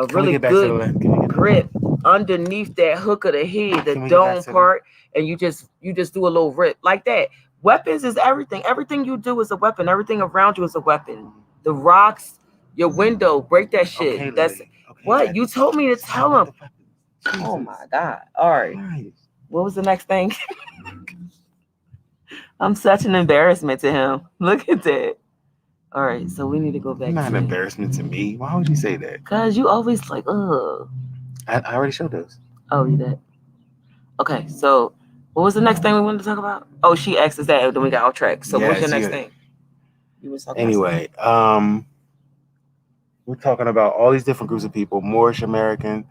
grip underneath that hook of the head, the dome part, and you just do a little rip like that. Weapons is everything. Everything you do is a weapon. Everything around you is a weapon. The rocks, your window, break that shit. Okay, that's what you told me to tell him. Oh my God. All right. What was the next thing? I'm such an embarrassment to him. Look at that. All right, so we need to go back. Not an embarrassment to me. Why would you say that? Because you always like, ugh. I already showed those. Oh, you did? Okay, so what was the next thing we wanted to talk about? Oh, she asked us that, and then we got off track. So what's your next thing? You was talking anyway, we're talking about all these different groups of people: Moorish American,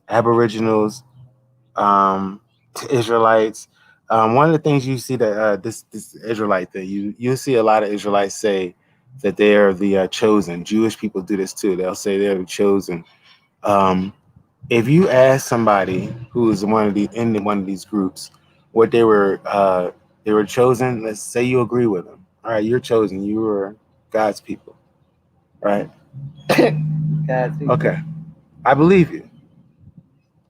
Aboriginals, Israelites. One of the things you see that this Israelite thing, you see a lot of Israelites say that they are the chosen. Jewish people do this too. They'll say they're the chosen. If you ask somebody who is in one of these groups what they were chosen, let's say you agree with them. All right, you're chosen. You were God's people, right? God's people. Okay, I believe you.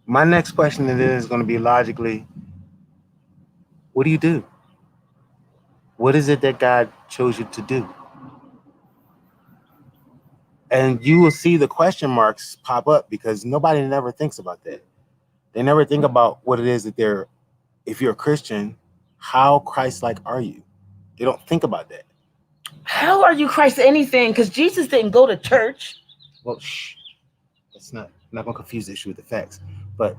My next question is going to be logically, what do you do? What is it that God chose you to do? And you will see the question marks pop up because nobody never thinks about that. They never think about what it is that if you're a Christian, how Christ-like are you? They don't think about that. How are you Christ anything? Because Jesus didn't go to church. Well, that's not going to confuse the issue with the facts. But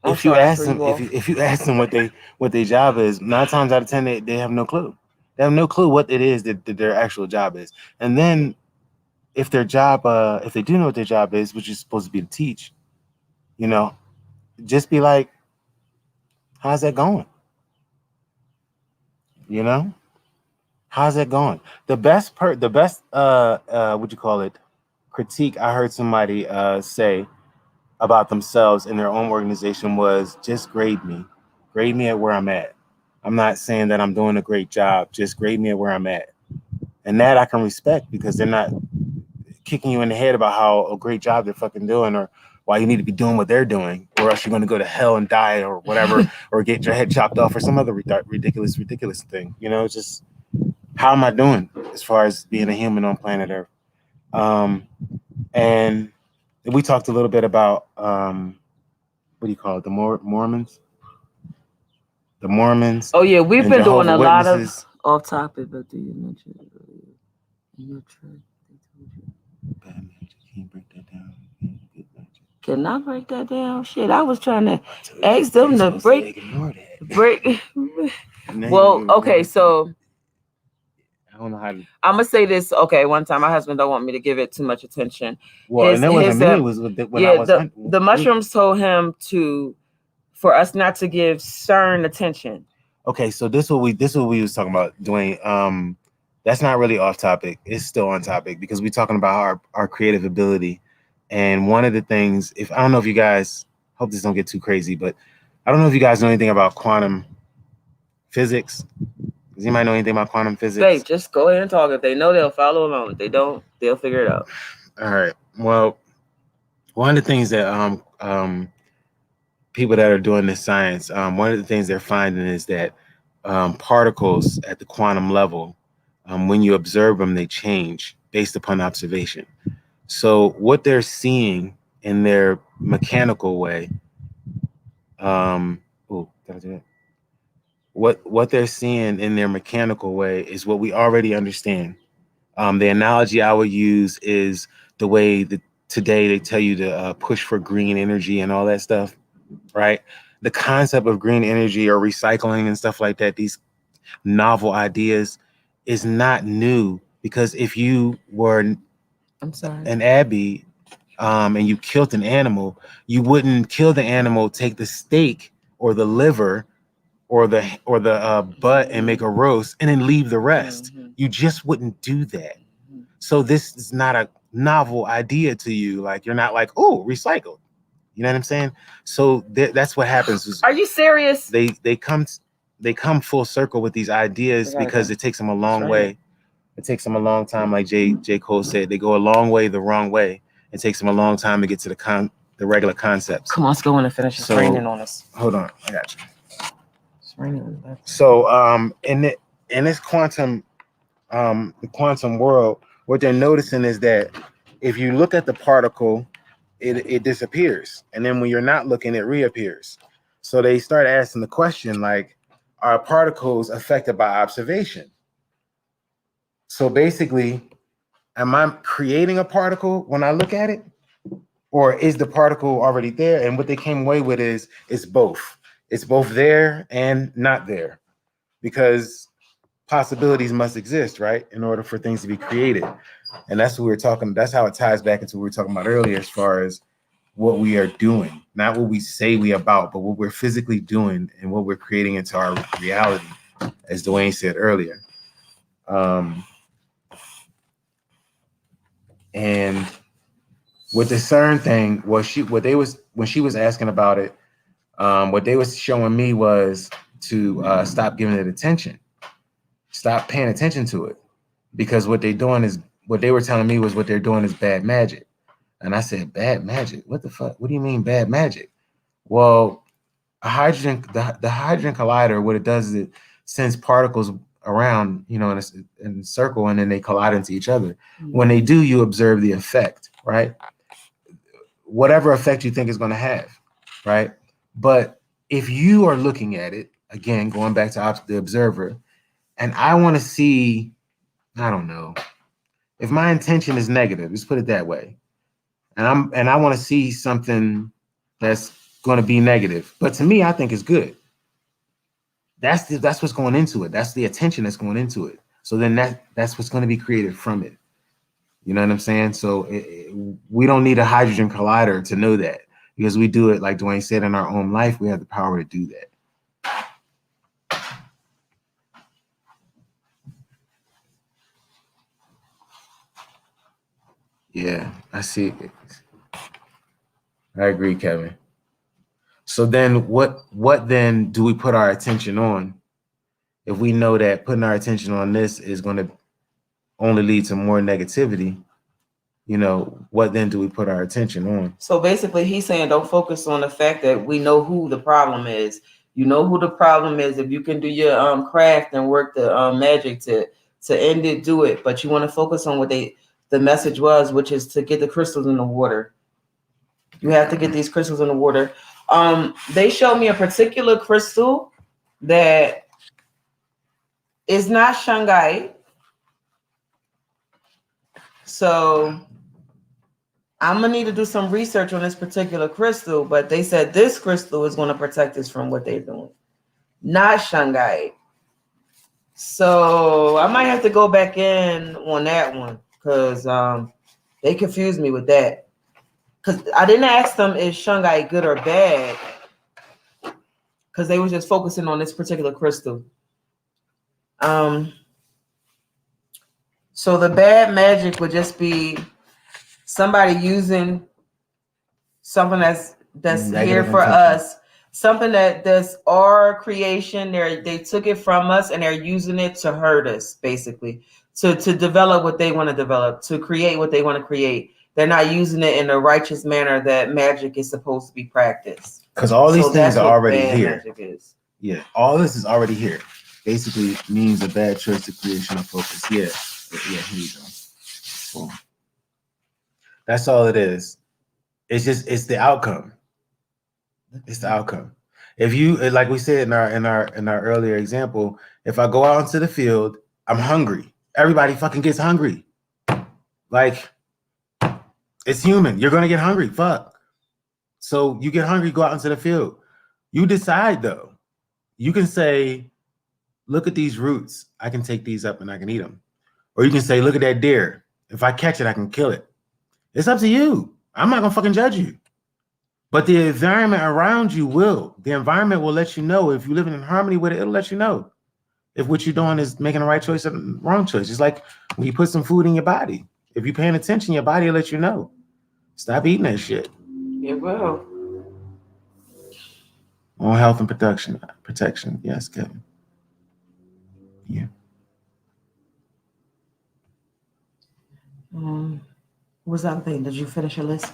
if you ask them what their job is, 9 times out of 10 they have no clue. They have no clue what it is that their actual job is. And then if their job, if they do know what their job is, which is supposed to be to teach, just be like, how's that going? How's that going? The best what you call it, critique I heard somebody say about themselves in their own organization was, just grade me at where I'm at. I'm not saying that I'm doing a great job, just grade me at where I'm at. And that I can respect because they're not kicking you in the head about how a great job they're fucking doing or why you need to be doing what they're doing or else you're going to go to hell and die or whatever or get your head chopped off or some other ridiculous thing. It's just, how am I doing as far as being a human on planet Earth? And we talked a little bit about, what do you call it? The Mormons? The Mormons. Oh, yeah. We've been doing a lot of off topic, but do you mention it earlier? In your church, they told you. Bad magic. Can you break that down? Good magic. Can I break that down? Shit, I was trying to ask them to break. Well, okay, so I don't know how to. I'm gonna say this. Okay, one time my husband don't want me to give it too much attention. Well, and that wasn't me. It was when I was the mushrooms told him to for us not to give CERN attention. Okay, so this what we was talking about, Dwayne. That's not really off topic. It's still on topic because we're talking about our creative ability. And one of the things, if I don't know if you guys, hope this don't get too crazy, but I don't know if you guys know anything about quantum physics. Does anybody know anything about quantum physics? Babe, just go ahead and talk. If they know, they'll follow along. If they don't, they'll figure it out. All right. Well, one of the things that people that are doing this science, one of the things they're finding is that particles at the quantum level, when you observe them, they change based upon observation. So what they're seeing in their mechanical way, did I do that? What they're seeing in their mechanical way is what we already understand. The analogy I would use is the way that today they tell you to push for green energy and all that stuff, right? The concept of green energy or recycling and stuff like that, these novel ideas, is not new, because if you were an Abby and you killed an animal, you wouldn't kill the animal, take the steak or the liver or the butt and make a roast and then leave the rest. You just wouldn't do that. So this is not a novel idea to you. Like, you're not like, oh, recycle. You know what I'm saying? So that's what happens. Are you serious? They come full circle with these ideas because it takes them a long way. It takes them a long time, like J. Cole said. They go a long way the wrong way. It takes them a long time to get to the regular concepts. Come on, let's go in and finish. It's raining on us. Hold on, I got you. It's raining on us. So in this quantum the quantum world, what they're noticing is that if you look at the particle, it disappears, and then when you're not looking, it reappears. So they start asking the question, like, are particles affected by observation? So basically, am I creating a particle when I look at it, or is the particle already there? And what they came away with is it's both. It's both there and not there, because possibilities must exist, right, in order for things to be created. And that's what we were talking. That's how it ties back into what we were talking about earlier, as far as what we are doing, not what we say we about, but what we're physically doing and what we're creating into our reality, as Dwayne said earlier. And with the CERN thing, when she was asking about it, what they was showing me was to stop giving it attention, stop paying attention to it, because what they were telling me was what they're doing is bad magic. And I said, bad magic? What the fuck? What do you mean bad magic? Well, the hydrogen collider, what it does is it sends particles around, in a circle, and then they collide into each other. Mm-hmm. When they do, you observe the effect, right? Whatever effect you think is going to have, right? But if you are looking at it, again, going back to the observer, and I want to see, I don't know, if my intention is negative, let's put it that way, and I want to see something that's going to be negative, but to me, I think it's good. That's what's going into it. That's the attention that's going into it. So then that's what's going to be created from it. You know what I'm saying? So we don't need a hydrogen collider to know that, because we do it, like Dwayne said, in our own life. We have the power to do that. Yeah, I see. I agree, Kevin. So then what then do we put our attention on? If we know that putting our attention on this is going to only lead to more negativity, what then do we put our attention on? So basically he's saying don't focus on the fact that we know who the problem is. You know who the problem is. If you can do your craft and work the magic to end it, do it. But you want to focus on what the message was, which is to get the crystals in the water. You have to get these crystals in the water. They showed me a particular crystal that is not shungite. So I'm gonna need to do some research on this particular crystal, but they said this crystal is going to protect us from what they're doing, not shungite. So I might have to go back in on that one, because they confused me with that. Because I didn't ask them, is shungite good or bad? because they were just focusing on this particular crystal. So the bad magic would just be somebody using something that's here for us, something that's our creation. They took it from us and they're using it to hurt us, basically, to develop what they want to develop, to create what they want to create. They're not using it in a righteous manner that magic is supposed to be practiced. Because all these things are already here. Yeah, all this is already here. Basically means a bad choice to creation of focus. Yeah, here you go. Cool. That's all it is. It's the outcome. It's the outcome. If you, like we said in our earlier example, if I go out into the field, I'm hungry. Everybody fucking gets hungry. Like, it's human. You're gonna get hungry. Fuck. So you get hungry, go out into the field. You decide though. You can say, look at these roots. I can take these up and I can eat them. Or you can say, look at that deer. If I catch it, I can kill it. It's up to you. I'm not gonna fucking judge you. But the environment around you will. The environment will let you know. If you're living in harmony with it, it'll let you know if what you're doing is making the right choice or the wrong choice. It's like when you put some food in your body. If you're paying attention, your body will let you know. Stop eating that shit. It will. On health and protection. Yes, Kevin. Yeah. What was that thing? Did you finish your list?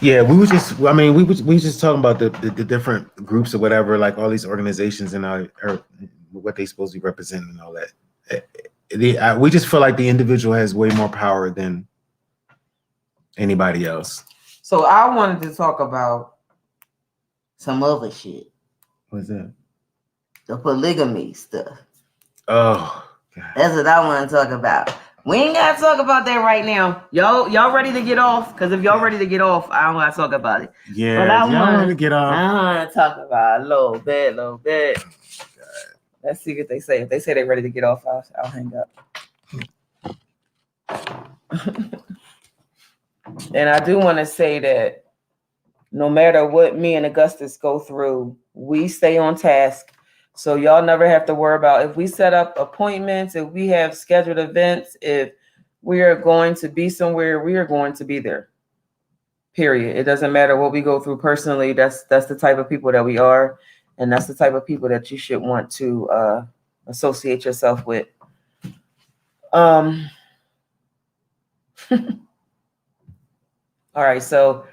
Yeah, we were just talking about the different groups or whatever, like all these organizations and or what they supposed to represent and all that. We just feel like the individual has way more power than anybody else. So I wanted to talk about some other shit. What's that? The polygamy stuff. Oh, God. That's what I want to talk about. We ain't got to talk about that right now. Y'all ready to get off? Because if y'all ready to get off, I don't want to talk about it. Yeah, but I want to get off. I want to talk about a little bit. God. Let's see what they say. If they say they're ready to get off, I'll hang up. And I do want to say that no matter what me and Augustus go through, we stay on task. So y'all never have to worry about if we set up appointments, if we have scheduled events, if we are going to be somewhere, we are going to be there. Period. It doesn't matter what we go through personally. That's the type of people that we are. And that's the type of people that you should want to associate yourself with. All right, so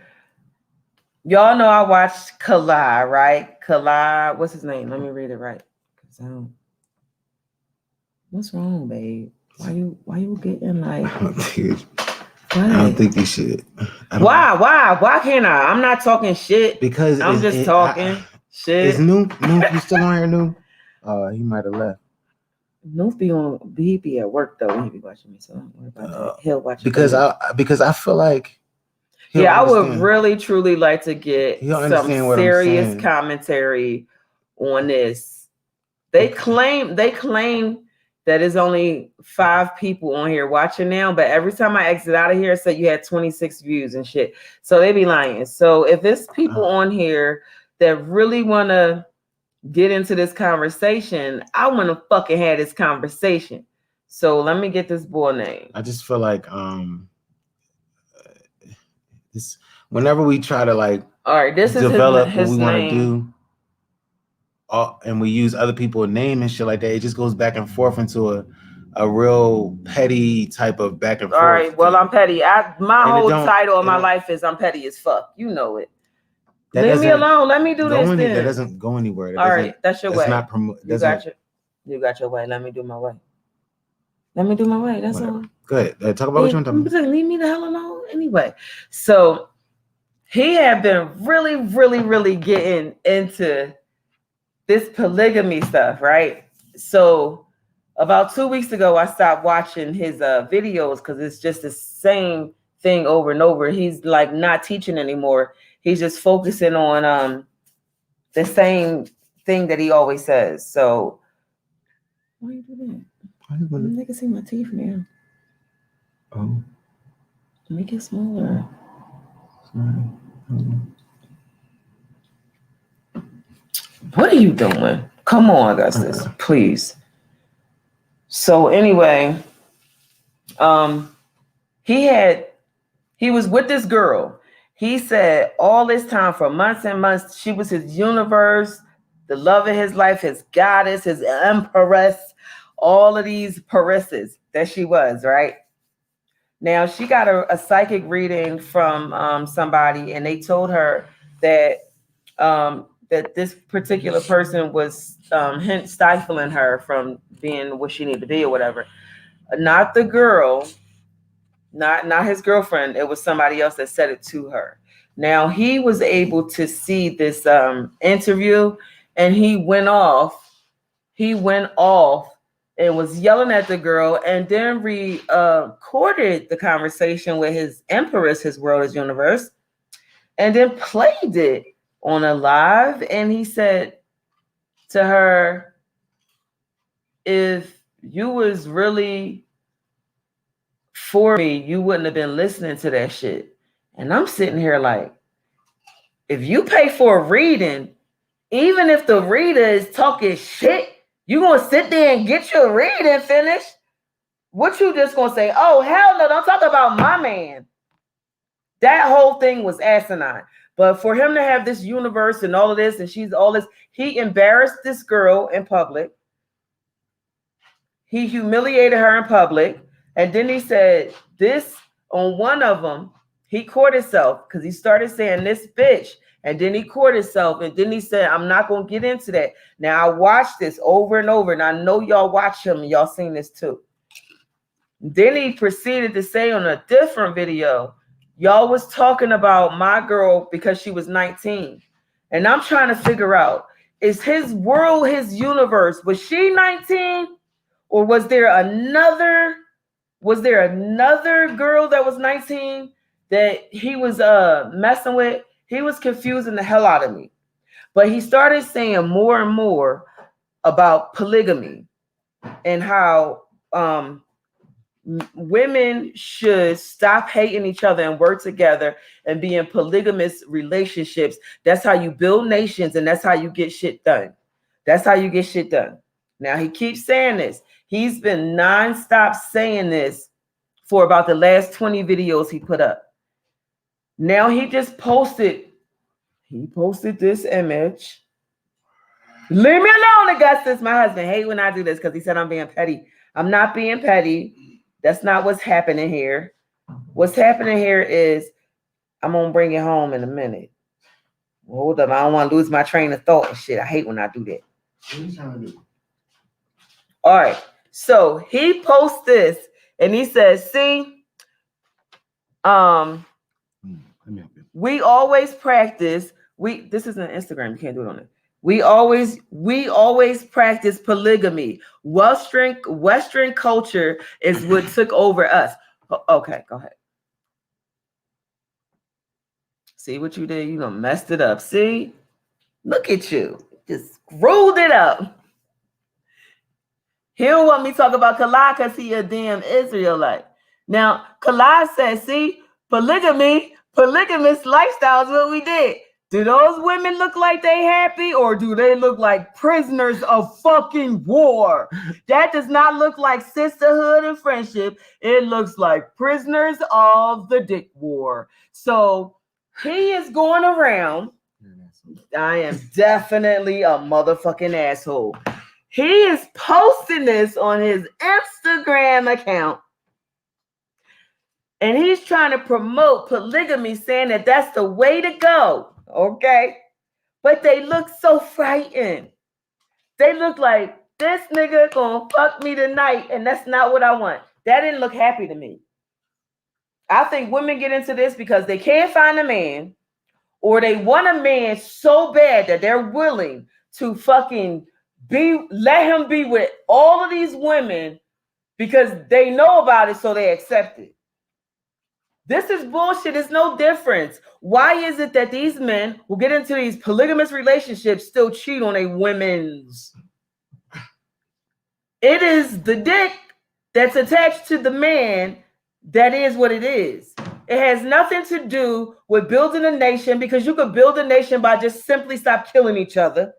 y'all know I watched Kala, right? Kala, what's his name? Let me read it right. What's wrong, babe? Why you getting like? I don't think you should. Why can't I? I'm not talking shit. Because I'm just talking shit. Is Noob you still on here, Noob? He might have left. Noob be at work though. He be watching me, so don't worry about that. He'll watch because I feel like. I would really truly like to get some serious commentary on this. They claim that it's only 5 people on here watching now, but every time I exit out of here, it said you had 26 views and shit. So they be lying. So if there's people on here that really want to get into this conversation, I want to fucking have this conversation. So let me get this boy name. I just feel like this whenever we try to like this develop is his what we want to do, and we use other people's name and shit like that, it just goes back and forth into a real petty type of back and forth. All right, well, I'm petty. My whole title of my life is I'm petty as fuck. You know it. Leave me alone. Let me do this then. That doesn't go anywhere. All right, that's your way. Not you got your way. Let me do my way. That's all. Good. Talk about what you want to talk about. Leave me the hell alone. Anyway, so he had been really, really, really getting into this polygamy stuff, right? So about 2 weeks ago, I stopped watching his videos because it's just the same thing over and over. He's like not teaching anymore. He's just focusing on the same thing that he always says. So why you do that? They can see my teeth now. Oh. Make it smaller. Sorry. What are you doing? Come on, Augustus, please. So anyway, he was with this girl. He said all this time for months and months, she was his universe, the love of his life, his goddess, his empress, all of these parisses that she was, right? Now she got a psychic reading from somebody, and they told her that that this particular person was stifling her from being what she needed to be or whatever. Not the girl, not his girlfriend. It was somebody else that said it to her. Now he was able to see this interview, and he went off and was yelling at the girl, and then recorded the conversation with his empress, his world, his universe, and then played it on a live. And he said to her, if you was really for me, you wouldn't have been listening to that shit. And I'm sitting here like, if you pay for a reading, even if the reader is talking shit, you gonna sit there and get your reading finished? What you just gonna say, oh, hell no, don't talk about my man. That whole thing was asinine. But for him to have this universe and all of this, and she's all this, he embarrassed this girl in public. He humiliated her in public. And then he said this on one of them, he caught himself because he started saying this bitch. And then he caught himself. And then he said, I'm not going to get into that. Now, I watched this over and over. And I know y'all watch him and y'all seen this too. Then he proceeded to say on a different video, y'all was talking about my girl because she was 19. And I'm trying to figure out, is his world, his universe, was she 19? Or was there another girl that was 19 that he was messing with? He was confusing the hell out of me. But he started saying more and more about polygamy and how women should stop hating each other and work together and be in polygamous relationships. That's how you build nations, and that's how you get shit done. That's how you get shit done. Now, he keeps saying this. He's been nonstop saying this for about the last 20 videos he put up. Now he just posted this image. Leave me alone, Augustus. My husband hates when I do this because he said I'm being petty. I'm not being petty. That's not what's happening here. What's happening here is I'm going to bring it home in a minute. Hold up. I don't want to lose my train of thought and shit. I hate when I do that. What are you trying to do? All right. So he posts this and he says, see, we always practice. This isn't Instagram. You can't do it on it. We always practice polygamy. Western culture is what took over us. Okay, go ahead. See what you did? You done messed it up. See? Look at you. Just screwed it up. He don't want me to talk about Kalai because he a damn Israelite. Now, Kalai says, see, polygamous lifestyle is what we did. Do those women look like they happy, or do they look like prisoners of fucking war? That does not look like sisterhood and friendship. It looks like prisoners of the dick war. So he is going around. I am definitely a motherfucking asshole. He is posting this on his Instagram account. And he's trying to promote polygamy, saying that that's the way to go. Okay? But they look so frightened. They look like this nigga gonna fuck me tonight, and that's not what I want. That didn't look happy to me. I think women get into this because they can't find a man, or they want a man so bad that they're willing to fucking let him be with all of these women because they know about it, so they accept it. This is bullshit. It's no difference. Why is it that these men who get into these polygamous relationships still cheat on their women's? It is the dick that's attached to the man that is what it is. It has nothing to do with building a nation, because you could build a nation by just simply stop killing each other.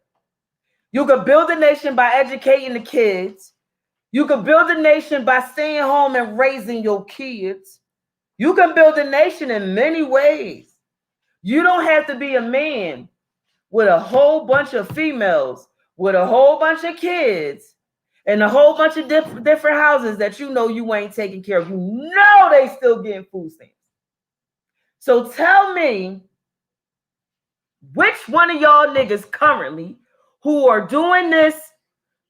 You could build a nation by educating the kids. You could build a nation by staying home and raising your kids. You can build a nation in many ways. You don't have to be a man with a whole bunch of females, with a whole bunch of kids, and a whole bunch of different houses that you know you ain't taking care of. You know they still getting food stamps. So tell me, which one of y'all niggas currently who are doing this,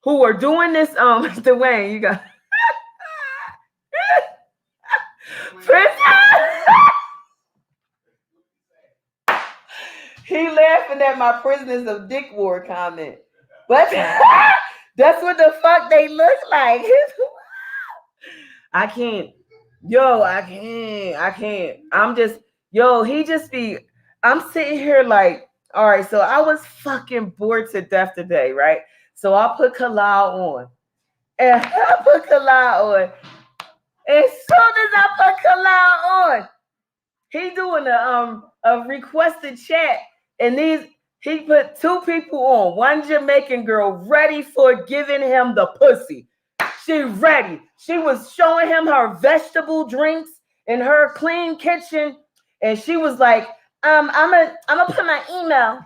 Dwayne, you got he laughing at my prisoners of Dick War comment. But that's what the fuck they look like. I can't. I'm sitting here like, all right, so I was fucking bored to death today, right? So I put Kalal on. And I put Kalal on. As soon as I put Kalal on, he doing a requested chat. And he put two people on. One Jamaican girl ready for giving him the pussy. She ready. She was showing him her vegetable drinks in her clean kitchen. And she was like, I'm gonna put my email.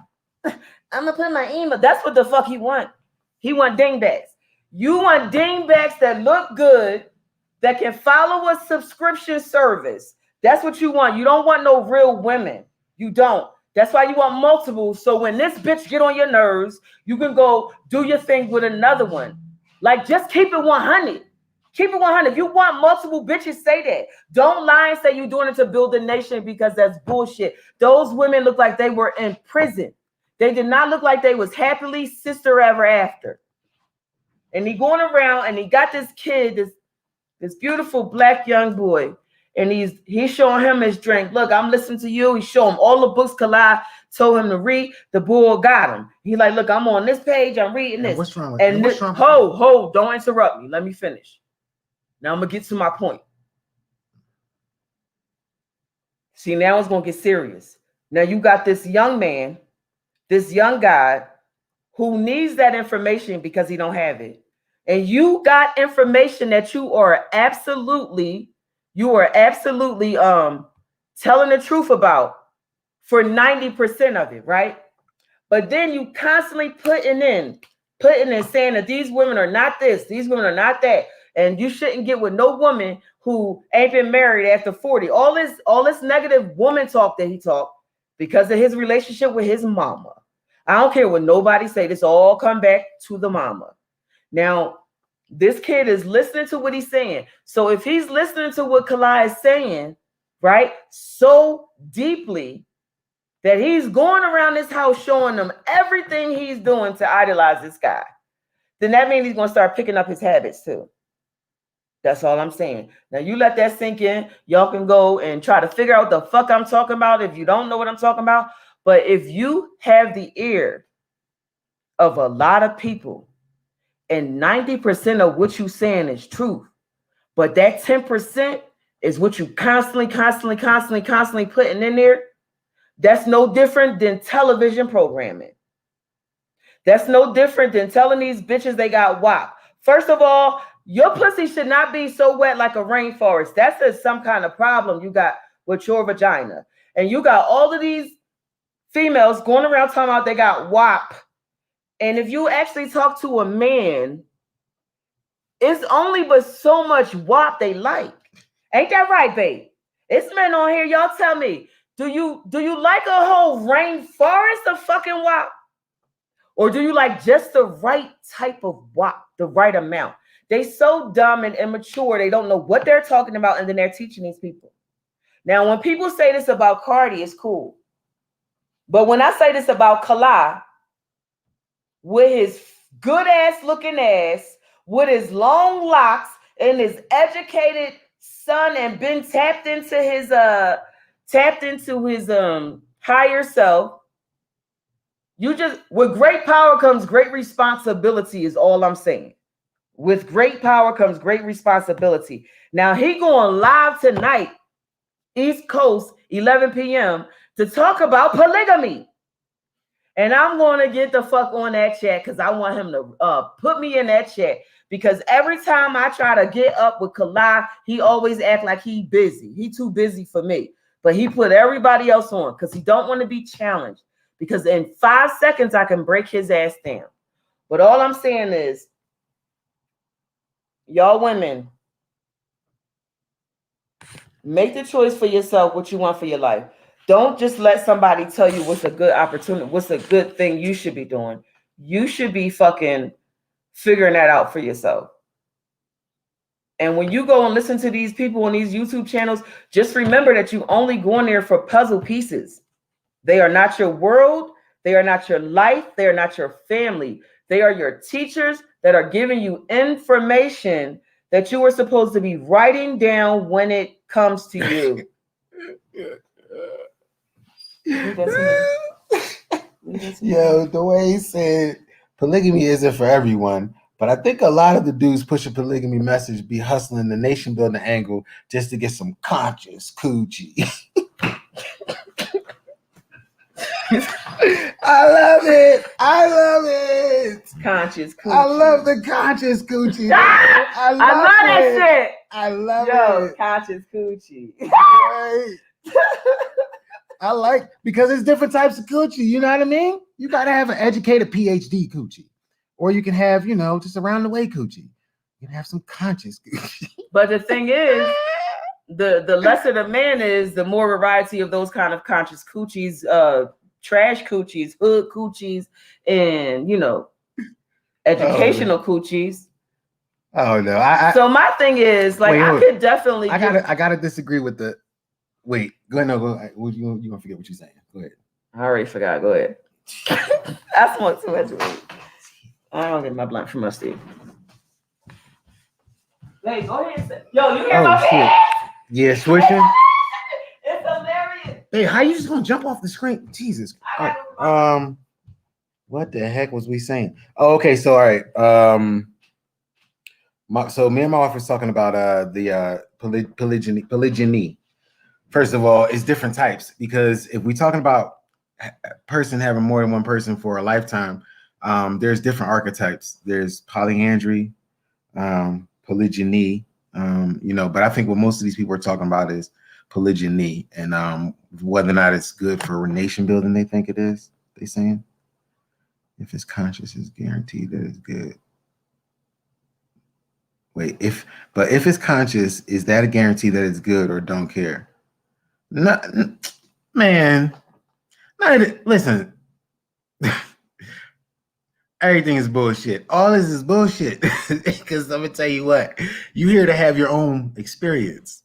I'm gonna put my email. That's what the fuck he want. He want dingbacks. You want dingbacks that look good, that can follow a subscription service. That's what you want. You don't want no real women. You don't. That's why you want multiple. So when this bitch get on your nerves, you can go do your thing with another one. Like, just keep it 100. Keep it 100. If you want multiple bitches, say that. Don't lie and say you're doing it to build a nation, because that's bullshit. Those women look like they were in prison. They did not look like they was happily sister ever after. And he going around and he got this kid, this beautiful black young boy. And he's showing him his drink. Look, I'm listening to you. He showed him all the books Kalai told him to read. The bull got him. He like, look, I'm on this page. I'm reading this. What's wrong with and this, hold, don't interrupt me. Let me finish. Now I'm gonna get to my point. See, now it's gonna get serious. Now you got this young man, this young guy who needs that information because he don't have it. And you got information that you are absolutely telling the truth about for 90% of it, right? But then you constantly putting in saying that these women are not this, these women are not that, and you shouldn't get with no woman who ain't been married after 40. All this negative woman talk that he talked because of his relationship with his mama. I don't care what nobody say. This all come back to the mama. Now, this kid is listening to what he's saying. So if he's listening to what Kalai is saying, right, so deeply that he's going around this house showing them everything he's doing to idolize this guy, then that means he's going to start picking up his habits too. That's all I'm saying. Now you let that sink in. Y'all can go and try to figure out what the fuck I'm talking about if you don't know what I'm talking about. But if you have the ear of a lot of people, and 90% of what you're saying is truth, but that 10% is what you constantly putting in there, that's no different than television programming. That's no different than telling these bitches they got WAP. First of all, your pussy should not be so wet like a rainforest. That's some kind of problem you got with your vagina. And you got all of these females going around talking about they got WAP. And if you actually talk to a man, it's only but so much WAP they like. Ain't that right, babe? It's men on here. Y'all tell me, do you like a whole rainforest of fucking WAP? Or do you like just the right type of WAP, the right amount? They so dumb and immature, they don't know what they're talking about, and then they're teaching these people. Now, when people say this about Cardi, it's cool. But when I say this about Kalai, with his good ass looking ass, with his long locks and his educated son, and been tapped into his higher self, with great power comes great responsibility, is all I'm saying. With great power comes great responsibility. Now he going live tonight, East Coast, 11 p.m. to talk about polygamy. And I'm going to get the fuck on that chat because I want him to put me in that chat. Because every time I try to get up with Kalai, he always act like he busy. He too busy for me. But he put everybody else on because he don't want to be challenged. Because in 5 seconds, I can break his ass down. But all I'm saying is, y'all women, make the choice for yourself what you want for your life. Don't just let somebody tell you what's a good opportunity, what's a good thing you should be doing. You should be fucking figuring that out for yourself. And when you go and listen to these people on these YouTube channels, just remember that you only go in there for puzzle pieces. They are not your world. They are not your life. They are not your family. They are your teachers that are giving you information that you were supposed to be writing down when it comes to you. Yo, the way he said polygamy isn't for everyone, but I think a lot of the dudes pushing polygamy message be hustling the nation building angle just to get some conscious coochie. I love it. I love it. Conscious coochie. I love the conscious coochie. I love that shit. I love it. Conscious coochie. Right. I like, because it's different types of coochie. You know what I mean? You got to have an educated PhD coochie. Or you can have, you know, just around the way coochie. You can have some conscious coochie. But the thing is, the lesser the man is, the more variety of those kind of conscious coochies, trash coochies, hood coochies, and, you know, educational coochies. Oh no! So my thing is, like, I could definitely. I gotta disagree with the. Wait, go ahead. No, go ahead. You gonna forget what you're saying? Go ahead. I already forgot. Go ahead. I smoke too much weed. I don't get my blunt from Steve. Hey, go ahead. Yo, you hear my shit? Yeah, switching. It's hilarious. Hey, how you just gonna jump off the screen? Jesus. Right. What the heck was we saying? Oh, okay. So, all right. So me and my wife was talking about the polygyny. First of all, it's different types, because if we're talking about a person having more than one person for a lifetime, there's different archetypes. There's polyandry, polygyny, you know, but I think what most of these people are talking about is polygyny, and whether or not it's good for nation building. They think it is. They saying if it's conscious, it's guaranteed that it's good. Wait, if it's conscious, is that a guarantee that it's good, or don't care? No, man. Listen, everything is bullshit. All this is bullshit. Because I'm gonna tell you what, you here to have your own experience.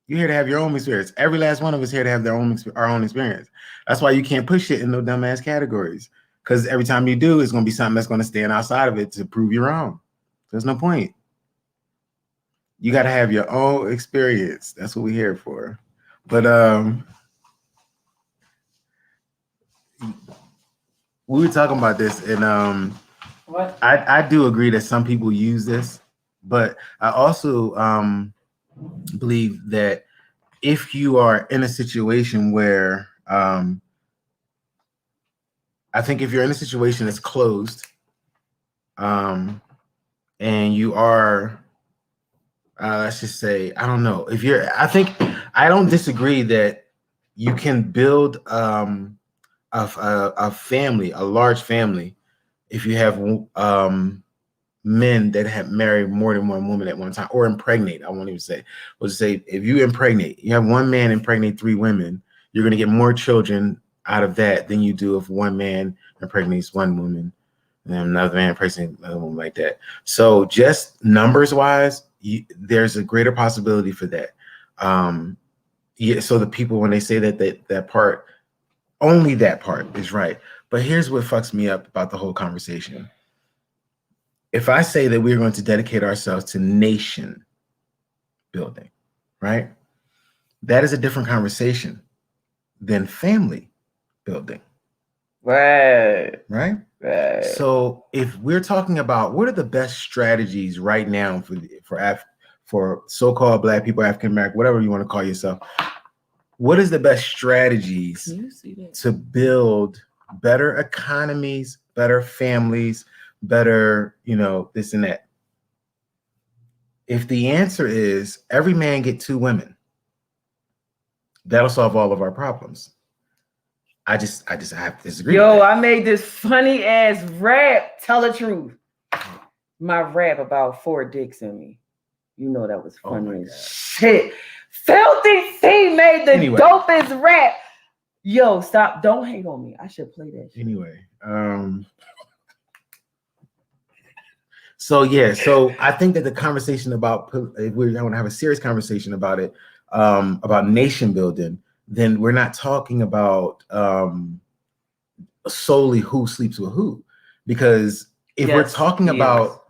You're here to have your own experience. Every last one of us here to have our own experience. That's why you can't push shit in no dumbass categories. Because every time you do, it's gonna be something that's gonna stand outside of it to prove you're wrong. There's no point. You got to have your own experience. That's what we're here for. But we were talking about this, and what? I do agree that some people use this, but I also believe that if you are in a situation where I think if you're in a situation that's closed, and you are let's just say, I don't know, if you're, I don't disagree that you can build a family, a large family, if you have men that have married more than one woman at one time, or impregnate. I won't even say. We'll just say if you impregnate, you have one man impregnate 3 women, you're going to get more children out of that than you do if one man impregnates 1 woman and another man impregnates another woman, like that. So just numbers wise, there's a greater possibility for that. Yeah. So the people, when they say that part, only that part is right. But here's what fucks me up about the whole conversation. If I say that we're going to dedicate ourselves to nation building, right? That is a different conversation than family building. Right. Right? Right. So if we're talking about what are the best strategies right now for so-called Black people, African American, whatever you want to call yourself, what is the best strategies to build better economies, better families, better, this and that. If the answer is every man get 2 women, that'll solve all of our problems. I have to disagree. Yo, I made this funny ass rap. Tell the truth. My rap about 4 dicks in me. You know that was funny as shit. Filthy C made the dopest rap. Yo, stop. Don't hate on me. I should play that shit. Anyway. So I think that the conversation about, if we're going to have a serious conversation about it, about nation building, then we're not talking about solely who sleeps with who, because if we're talking about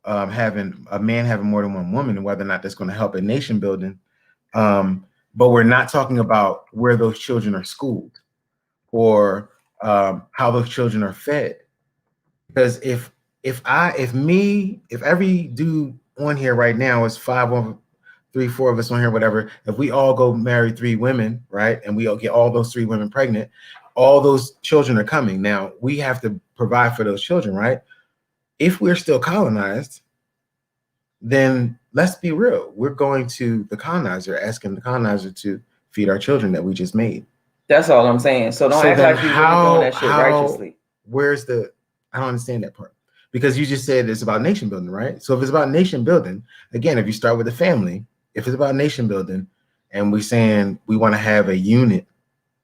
having a man having more than one woman, and whether or not that's going to help in nation building, but we're not talking about where those children are schooled or how those children are fed, because if every dude on here right now is 5, 3, 4 of us on here, whatever, if we all go marry 3 women, right, and we all get all those 3 women pregnant, all those children are coming. Now we have to provide for those children, right? If we're still colonized, then let's be real. We're going to the colonizer, asking the colonizer to feed our children that we just made. That's all I'm saying. So don't act like you're really doing that shit righteously. I don't understand that part. Because you just said it's about nation building, right? So if it's about nation building, again, if you start with the family, if it's about nation building, and we're saying we want to have a unit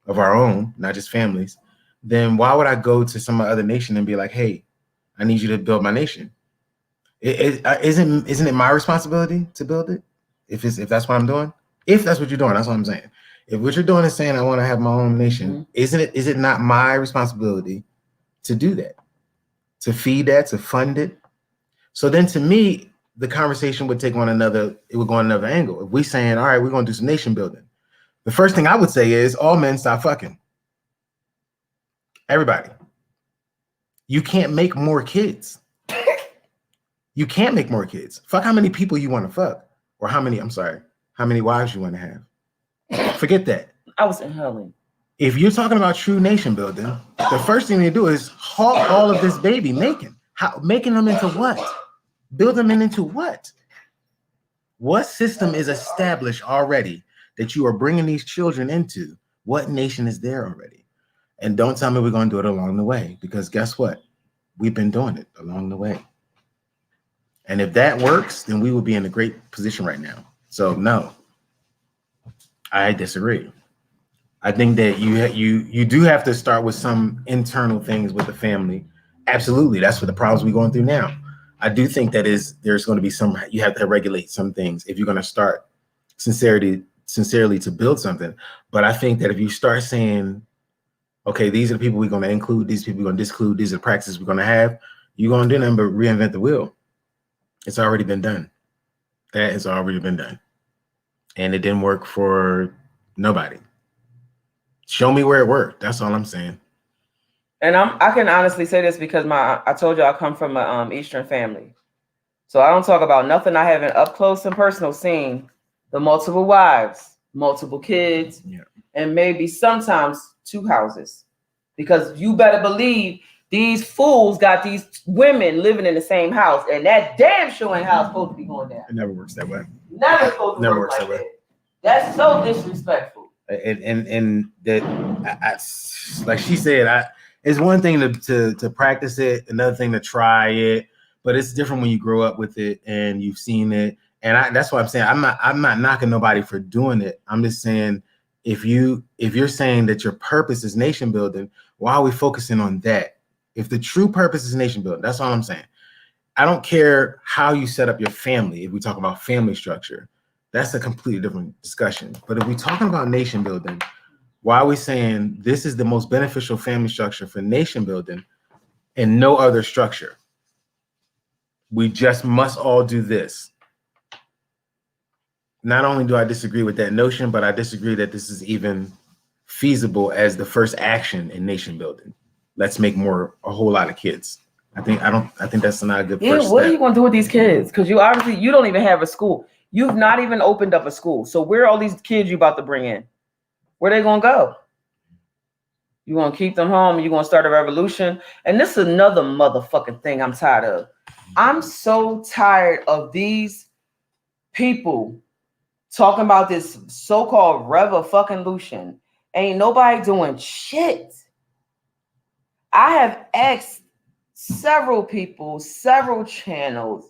of our own, not just families, then why would I go to some other nation and be like, hey, I need you to build my nation? Isn't it my responsibility to build it? If that's what I'm doing? If that's what you're doing, that's what I'm saying. If what you're doing is saying I want to have my own nation, is it not my responsibility to do that? To feed that, to fund it? So then to me, the conversation would go on another angle. If we're saying, all right, we're going to do some nation building, the first thing I would say is all men stop fucking. Everybody. You can't make more kids. You can't make more kids. Fuck how many people you want to fuck, or how many wives you want to have. Forget that. I was inhaling. If you're talking about true nation building, the first thing you do is halt all of this baby making. Making them into what? Build them into what? What system is established already that you are bringing these children into? What nation is there already? And don't tell me we're going to do it along the way, because guess what? We've been doing it along the way. And if that works, then we will be in a great position right now. So no, I disagree. I think that you do have to start with some internal things with the family. Absolutely, that's what the problems we're going through now. I do think that there's going to be you have to regulate some things if you're going to start sincerely to build something. But I think that if you start saying, okay, these are the people we're going to include, these people we're going to disclude, these are the practices we're going to have, you're going to do nothing but reinvent the wheel. It's already been done. That has already been done. And it didn't work for nobody. Show me where it worked. That's all I'm saying. And I can honestly say this because I told you I come from an Eastern family. So I don't talk about nothing I haven't up close and personal seen. The multiple wives, multiple kids, and maybe sometimes 2 houses. Because you better believe these fools got these women living in the same house, and that damn sure ain't how it's supposed to be going down. It never works that way. Never supposed to work like that. That's so disrespectful. And that, like she said, it's one thing to practice it, another thing to try it, but it's different when you grow up with it and you've seen it. And that's what I'm saying. I'm not knocking nobody for doing it. I'm just saying, if you're saying that your purpose is nation building, why are we focusing on that? If the true purpose is nation building, that's all I'm saying. I don't care how you set up your family. If we talk about family structure, that's a completely different discussion. But if we're talking about nation building, why are we saying this is the most beneficial family structure for nation building and no other structure? We just must all do this. Not only do I disagree with that notion, but I disagree that this is even feasible as the first action in nation building. Let's make a whole lot of kids. I think that's not a good first step. What are you going to do with these kids? Because you don't even have a school. You've not even opened up a school. So where are all these kids you about to bring in? Where they going to go? You want to keep them home and you want to start a revolution. And this is another motherfucking thing I'm tired of. I'm so tired of these people talking about this so-called revolution. Ain't nobody doing shit. I have asked several people, several channels,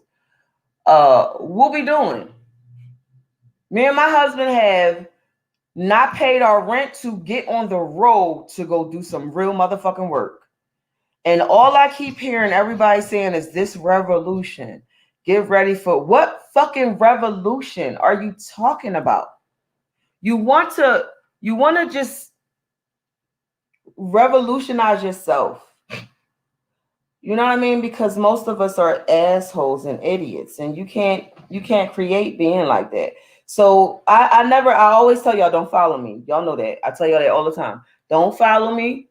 what we doing? Me and my husband have not paid our rent to get on the road to go do some real motherfucking work. And all I keep hearing everybody saying is this revolution. Get ready for what fucking revolution are you talking about? You want to just revolutionize yourself. You know what I mean? Because most of us are assholes and idiots, and you can't create being like that. So I always tell y'all, don't follow me. Y'all know that. I tell y'all that all the time. Don't follow me.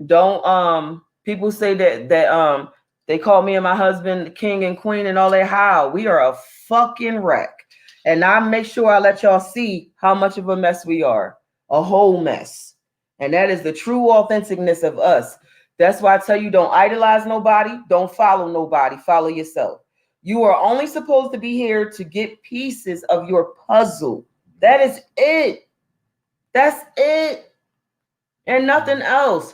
Don't people say that they call me and my husband the king and queen and all that. How? We are a fucking wreck. And I make sure I let y'all see how much of a mess we are. A whole mess. And that is the true authenticness of us. That's why I tell you, don't idolize nobody. Don't follow nobody. Follow yourself. You are only supposed to be here to get pieces of your puzzle. That is it. That's it. And nothing else.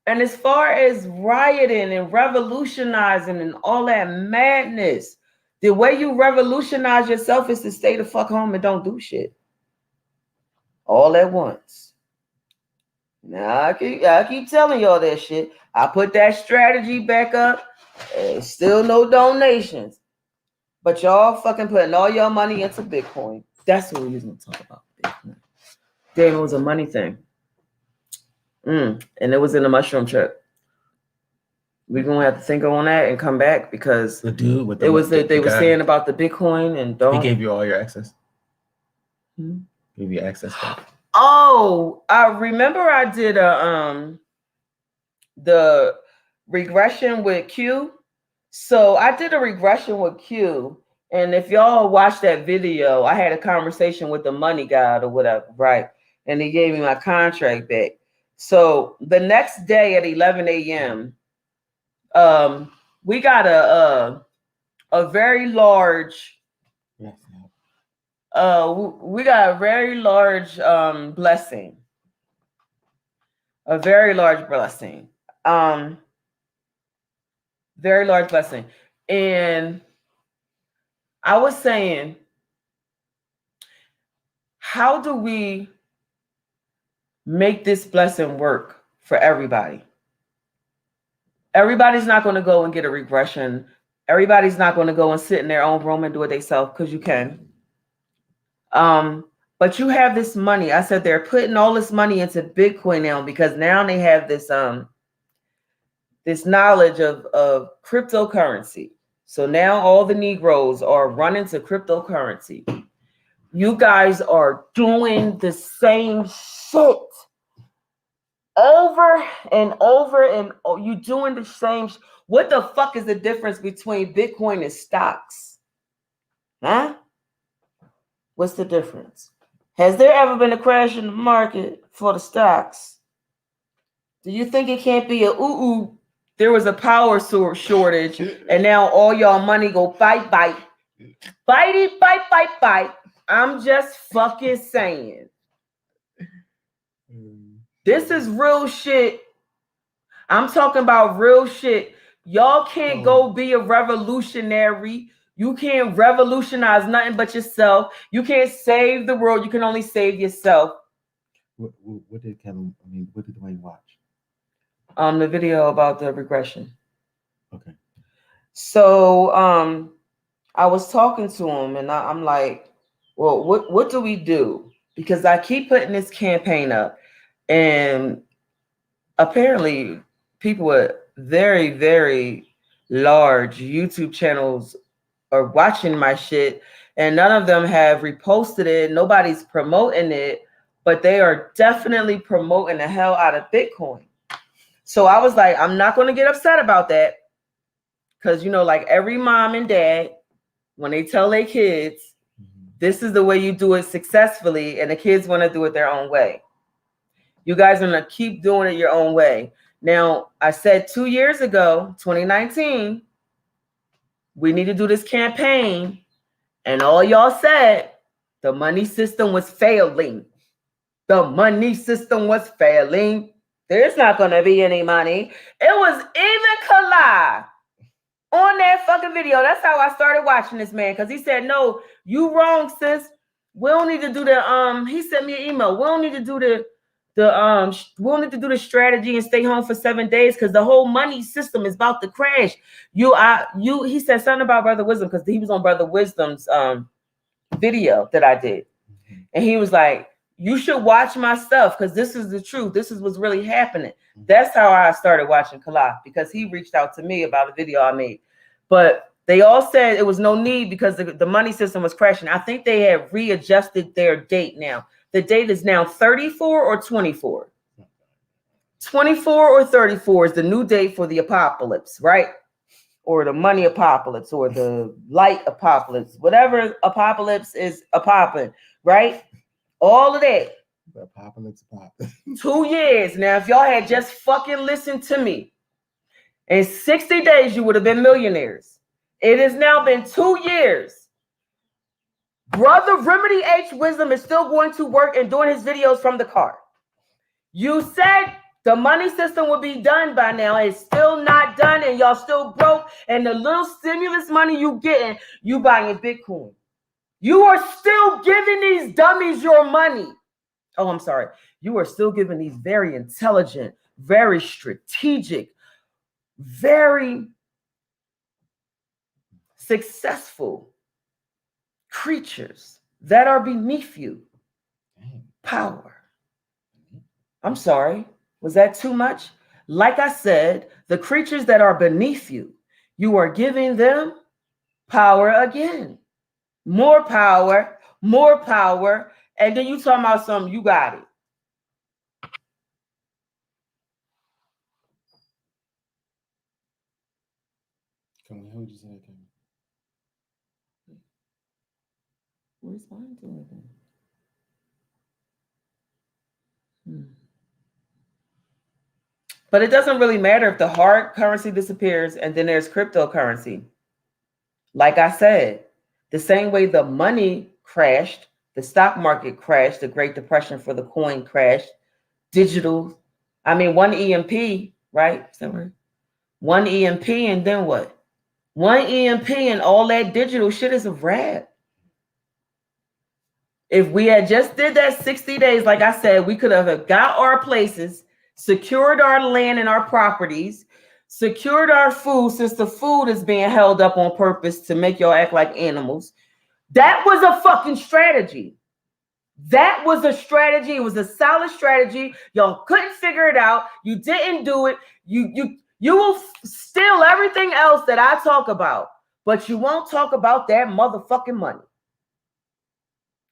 And as far as rioting and revolutionizing and all that madness, the way you revolutionize yourself is to stay the fuck home and don't do shit. All at once. Now I keep telling y'all that shit. I put that strategy back up. Still no donations. But y'all fucking putting all your money into Bitcoin. That's what we was gonna talk about. Bitcoin. Damn, it was a money thing. And it was in a mushroom trip. We're gonna have to think on that and come back because the dude with they were saying about the Bitcoin and don't. He gave you all your access. Gave you access back. Oh, I remember I did the regression with Q. So I did a regression with Q, and if y'all watched that video, I had a conversation with the money guy or whatever, right? And he gave me my contract back. So the next day at 11 a.m. We got a very large we got a very large blessing. A very large blessing. Very large blessing. And I was saying, how do we make this blessing work for everybody? Everybody's not going to go and get a regression. Everybody's not going to go and sit in their own room and do it themselves because you can. But you have this money. I said they're putting all this money into Bitcoin now because now they have this this knowledge of cryptocurrency. So now all the Negroes are running to cryptocurrency. You guys are doing the same shit over and over, and you doing the same. What the fuck is the difference between Bitcoin and stocks? Huh? What's the difference? Has there ever been a crash in the market for the stocks? Do you think it can't be there was a power shortage and now all y'all money go bite. I'm just fucking saying. This is real shit. I'm talking about real shit. Y'all can't go be a revolutionary. You can't revolutionize nothing but yourself. You can't save the world. You can only save yourself. What did Dwayne watch? The video about the regression. Okay. So I was talking to him and I'm like, well, what do we do? Because I keep putting this campaign up, and apparently people with very, very large YouTube channels are watching my shit, and none of them have reposted it. Nobody's promoting it, but they are definitely promoting the hell out of Bitcoin. So I was like, I'm not going to get upset about that. Because, like every mom and dad, when they tell their kids, this is the way you do it successfully, and the kids want to do it their own way. You guys are going to keep doing it your own way. Now, I said 2 years ago, 2019, we need to do this campaign. And all y'all said, the money system was failing. The money system was failing. There's not going to be any money. It was even Kalai on that fucking video. That's how I started watching this man, because he said, no, you wrong, sis. We don't need to do the he sent me an email. We don't need to do we don't need to do the strategy and stay home for 7 days, because the whole money system is about to crash. He said something about Brother Wisdom, because he was on Brother Wisdom's video that I did. And he was like, you should watch my stuff, because this is the truth. This is what's really happening. That's how I started watching Kalai, because he reached out to me about a video I made. But they all said it was no need, because the money system was crashing. I think they have readjusted their date now. The date is now 34 or 24. 24 or 34 is the new date for the apocalypse, right? Or the money apocalypse, or the light apocalypse. Whatever apocalypse is popping, right? All of that. The apocalypse. 2 years. Now, if y'all had just fucking listened to me, in 60 days, you would have been millionaires. It has now been 2 years. Brother Remedy H. Wisdom is still going to work and doing his videos from the car. You said the money system would be done by now. It's still not done, and y'all still broke. And the little stimulus money you getting, you buying Bitcoin. You are still giving these dummies your money. Oh, I'm sorry. You are still giving these very intelligent, very strategic, very successful creatures that are beneath you power. I'm sorry. Was that too much? Like I said, the creatures that are beneath you, you are giving them power again. More power, and then you talking about something, you got it. Come on, who'd you say that came? Respond to it. But it doesn't really matter if the hard currency disappears and then there's cryptocurrency. Like I said, the same way the money crashed, the stock market crashed, the Great Depression for the coin crashed, digital. I mean, one EMP, right? One EMP, and then what? One EMP and all that digital shit is a wrap. If we had just did that 60 days, like I said, we could have got our places, secured our land and our properties, secured our food, since the food is being held up on purpose to make y'all act like animals. That was a fucking strategy. That was a strategy. It was a solid strategy. Y'all couldn't figure it out. You didn't do it. You will steal everything else that I talk about, but you won't talk about that motherfucking money.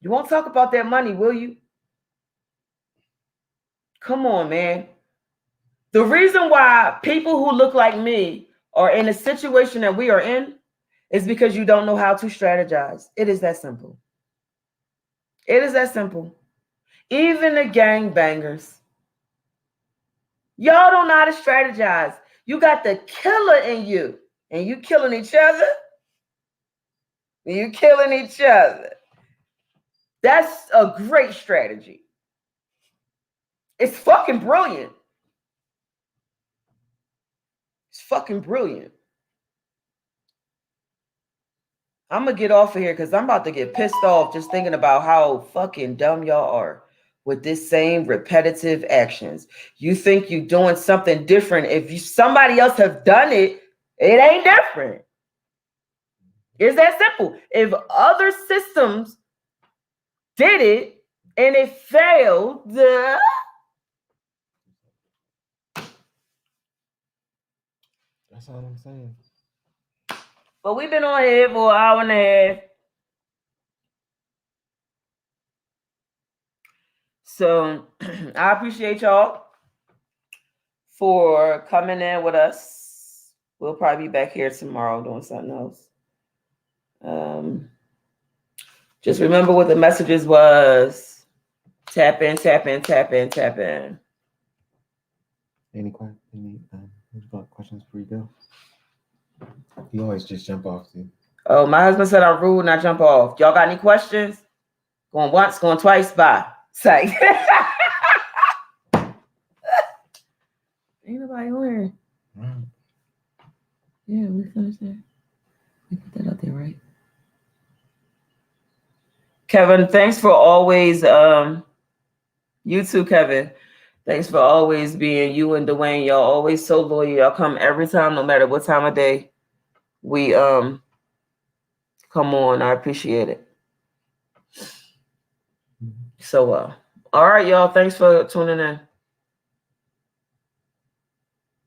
You won't talk about that money, will you? Come on, man. The reason why people who look like me are in a situation that we are in is because you don't know how to strategize. It is that simple. It is that simple. Even the gangbangers, y'all don't know how to strategize. You got the killer in you, and you killing each other. You killing each other. That's a great strategy. It's fucking brilliant. It's fucking brilliant. I'm going to get off of here because I'm about to get pissed off just thinking about how fucking dumb y'all are with this same repetitive actions. You think you're doing something different. If somebody else have done it, it ain't different. It's that simple. If other systems did it and it failed, that's all I'm saying. But we've been on here for an hour and a half. So I appreciate y'all for coming in with us. We'll probably be back here tomorrow doing something else. Just remember what the messages was. Tap in, tap in, tap in, tap in. Any questions before you go? You always just jump off too. Oh, my husband said I'm rude and I jump off. Y'all got any questions? Going once, going twice, bye. Say. Ain't nobody on here. Right. Yeah, we finished that. We put that out there, right? Kevin, thanks for always, you too, Kevin. Thanks for always being you and Dwayne. Y'all always so loyal. Y'all come every time, no matter what time of day we come on. I appreciate it. So all right, y'all. Thanks for tuning in.